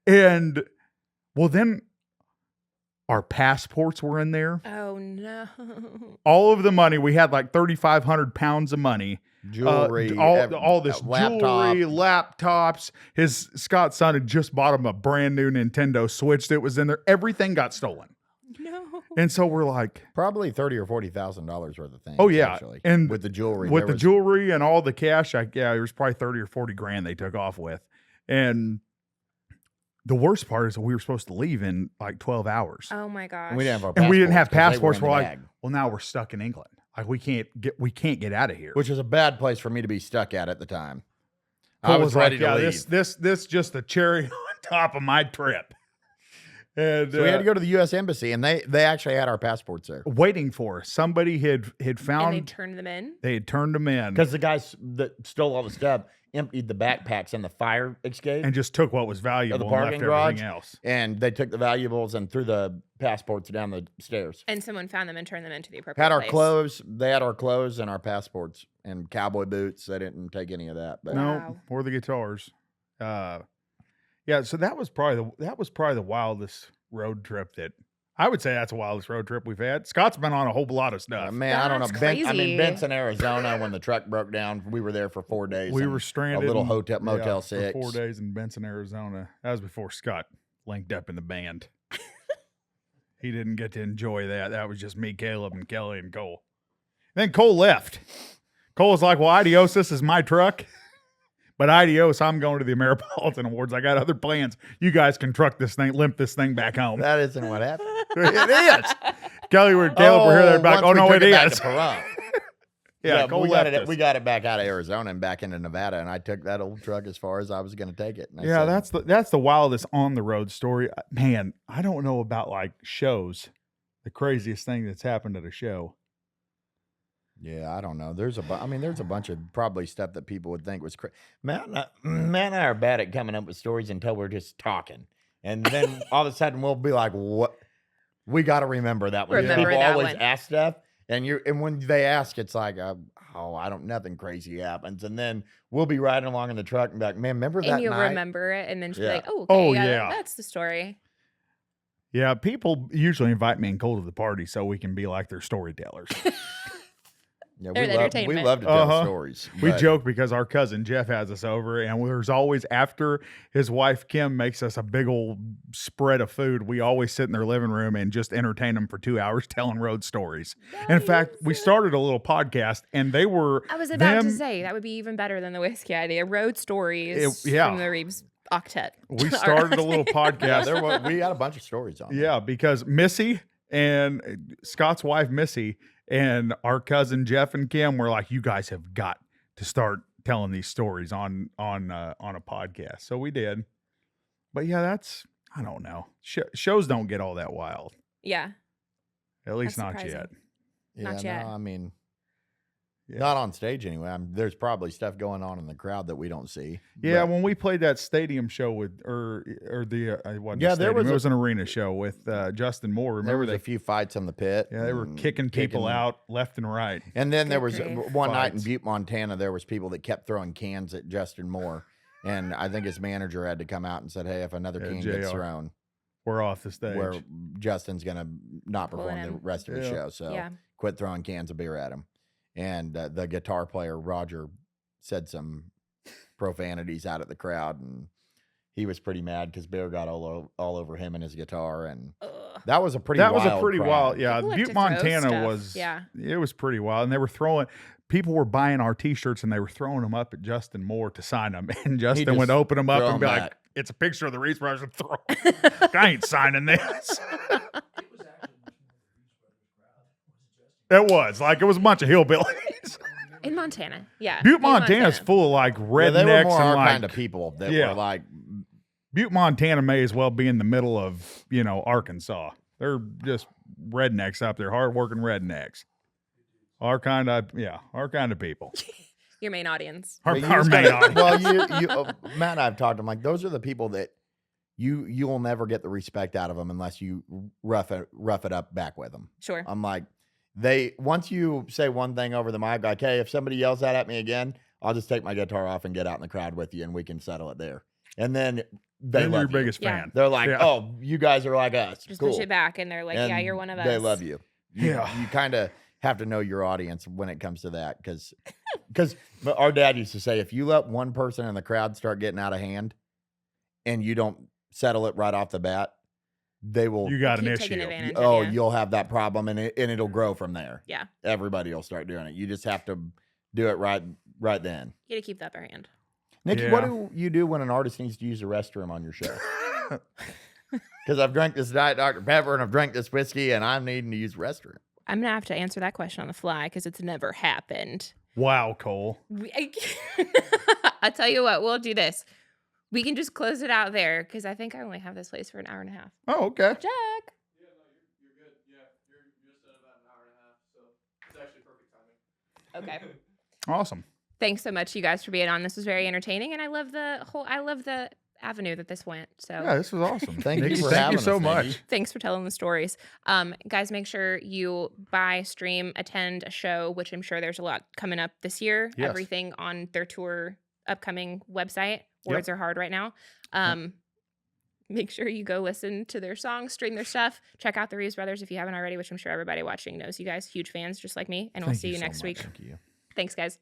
And, well, then our passports were in there. Oh, no. All of the money. We had like 3,500 pounds of money. Jewelry. All this jewelry, laptops. Scott's son had just bought him a brand new Nintendo Switch that was in there. Everything got stolen. No. And so we're like. Probably $30,000 or $40,000 worth of things. Oh, yeah. Actually. And with the jewelry. With the jewelry and all the cash, there was probably 30 or 40 grand they took off with. And the worst part is that we were supposed to leave in like 12 hours. Oh my gosh. And we didn't have our passports. And we didn't have passports. We're like, well, now we're stuck in England. Like we can't get out of here. Which is a bad place for me to be stuck at the time. I was ready to leave. This just the cherry on top of my trip. And so we had to go to the U.S. Embassy, and they actually had our passports there, waiting for us. Somebody had found. And they turned them in. They had turned them in because the guys that stole all the stuff emptied the backpacks and the fire escape and just took what was valuable of the parking and left garage, everything else. And they took the valuables and threw the passports down the stairs. And someone found them and turned them into the appropriate Had our place. clothes. They had our clothes and our passports and cowboy boots. They didn't take any of that. But no, or the guitars. Yeah. So that was probably the wildest road trip that. I would say that's the wildest road trip we've had. Scott's been on a whole lot of stuff. Man, I don't know. Benson, Arizona, when the truck broke down, we were there for 4 days. We were stranded. A little Motel 6. For 4 days in Benson, Arizona. That was before Scott linked up in the band. He didn't get to enjoy that. That was just me, Caleb, and Kelly, and Cole. Then Cole left. Cole was like, well, adios, this is my truck. But adios, I'm going to the Ameripolitan Awards. I got other plans. You guys can limp this thing back home. That isn't what happened. It is. Caleb were here. They're back. Oh, no, it is. Yeah, we got it back out of Arizona and back into Nevada, and I took that old truck as far as I was going to take it. Yeah, that's the wildest on the road story. Man, I don't know about like shows. The craziest thing that's happened at a show. Yeah, I don't know. There's a bunch of probably stuff that people would think was crazy. Matt and I are bad at coming up with stories until we're just talking, and then all of a sudden we'll be like, "What? We got to remember that one." People always ask stuff, and when they ask, it's like, nothing crazy happens. And then we'll be riding along in the truck and be like, man, remember that And you'll night? remember it and then just be like, oh, Oh, okay, yeah. that's the story. Yeah, people usually invite me and Cole to the party so we can be like their storytellers. Yeah, They're we entertainment. love to tell stories. We but- joke because our cousin Jeff has us over, and there's always, after his wife Kim makes us a big old spread of food, we always sit in their living room and just entertain them for 2 hours telling road stories. In fact, we started a little podcast, and they were. I was about to say that would be even better than the whiskey idea. Road stories from the Reeves octet. We started a little podcast. We had a bunch of stories on. Yeah, because Missy and Scott's wife Missy and our cousin Jeff and Kim were like, "You guys have got to start telling these stories on a podcast." So we did. But yeah, I don't know. Shows don't get all that wild. Yeah. At least That's not surprising. yet. Yeah, Not yet. No, I mean, Yeah. not on stage anyway. There's probably stuff going on in the crowd that we don't see. Yeah, but- when we played that stadium show with, or the it wasn't Yeah, a there stadium, was it was an arena show with Justin Moore. there Remember was a few fights in the pit. Yeah, they were kicking people out left and right. And then there Good was grief. one night in Fights. Butte, Montana, there was people that kept throwing cans at Justin Moore. And I think his manager had to come out and said, hey, if another Yeah, can gets JR. thrown, We're off the stage. where Justin's going to not Pulling perform the him. rest of the Yeah. show. So Yeah. quit throwing cans of beer at him. And the guitar player, Roger, said some profanities out at the crowd. And he was pretty mad because beer got all over him and his guitar. And Ugh. that was a pretty That was a wild pretty crowd. wild. Yeah, People like Butte, to throw Montana stuff. was. Yeah. It was pretty wild, and they were throwing. People were buying our T-shirts and they were throwing them up at Justin Moore to sign them, and Justin just would open them up throw and be 'em like, back. "It's a picture of the Reeves Brothers." And throw 'em. I ain't signing this. It was like it was a bunch of hillbillies. In Montana. Yeah. Butte, in Montana's full of like Yeah, rednecks they were more and our like kind of people that Yeah. were like, Butte, Montana may as well be in the middle of, Arkansas. They're just rednecks up there, hardworking rednecks. Our kind of people. Your main audience. Our, But you our just main gotta- audience. well, Matt and I have talked. I'm like, those are the people that you will never get the respect out of them unless you rough it up back with them. Sure. I'm like, once you say one thing over the mic, like, hey, if somebody yells that at me again, I'll just take my guitar off and get out in the crowd with you, and we can settle it there. And then they They're your love you. biggest Yeah. fan. They're like, Yeah. oh, you guys are like us. Just cool. push it back and they're like, yeah, And you're one of us. They love you. Yeah. You kind of have to know your audience when it comes to that, because our dad used to say, if you let one person in the crowd start getting out of hand and you don't settle it right off the bat, they will. You got an Keep taking issue. advantage Oh, of you. you'll have that problem, and it'll grow from there. Yeah. Everybody will start doing it. You just have to do it right then. You gotta keep the upper hand. Nikki, what Yeah. do you do when an artist needs to use the restroom on your show? Because I've drank this Diet Dr. Pepper and I've drank this whiskey and I'm needing to use the restroom. I'm gonna have to answer that question on the fly because it's never happened. Wow, Cole. I'll tell you what, we'll do this. We can just close it out there because I think I only have this place for an hour and a half. Oh, okay. Jack. Yeah, no, you're good. Yeah, you're just at about an hour and a half, so it's actually perfect timing. Okay. Awesome. Thanks so much, you guys, for being on. This was very entertaining, and I love the avenue that this went. So Yeah, this was awesome. Thank you Nikki, for thank having you so us, much. Nikki. thanks for telling the stories. Guys, make sure you buy, stream, attend a show, which I'm sure there's a lot coming up this year. Yes. Everything on their tour upcoming website. Yep. Words are hard right now. Make sure you go listen to their songs, stream their stuff. Check out the Reeves Brothers if you haven't already, which I'm sure everybody watching knows you guys. Huge fans just like me. And we'll Thank see you so next much. week. Thank you. Thanks, guys.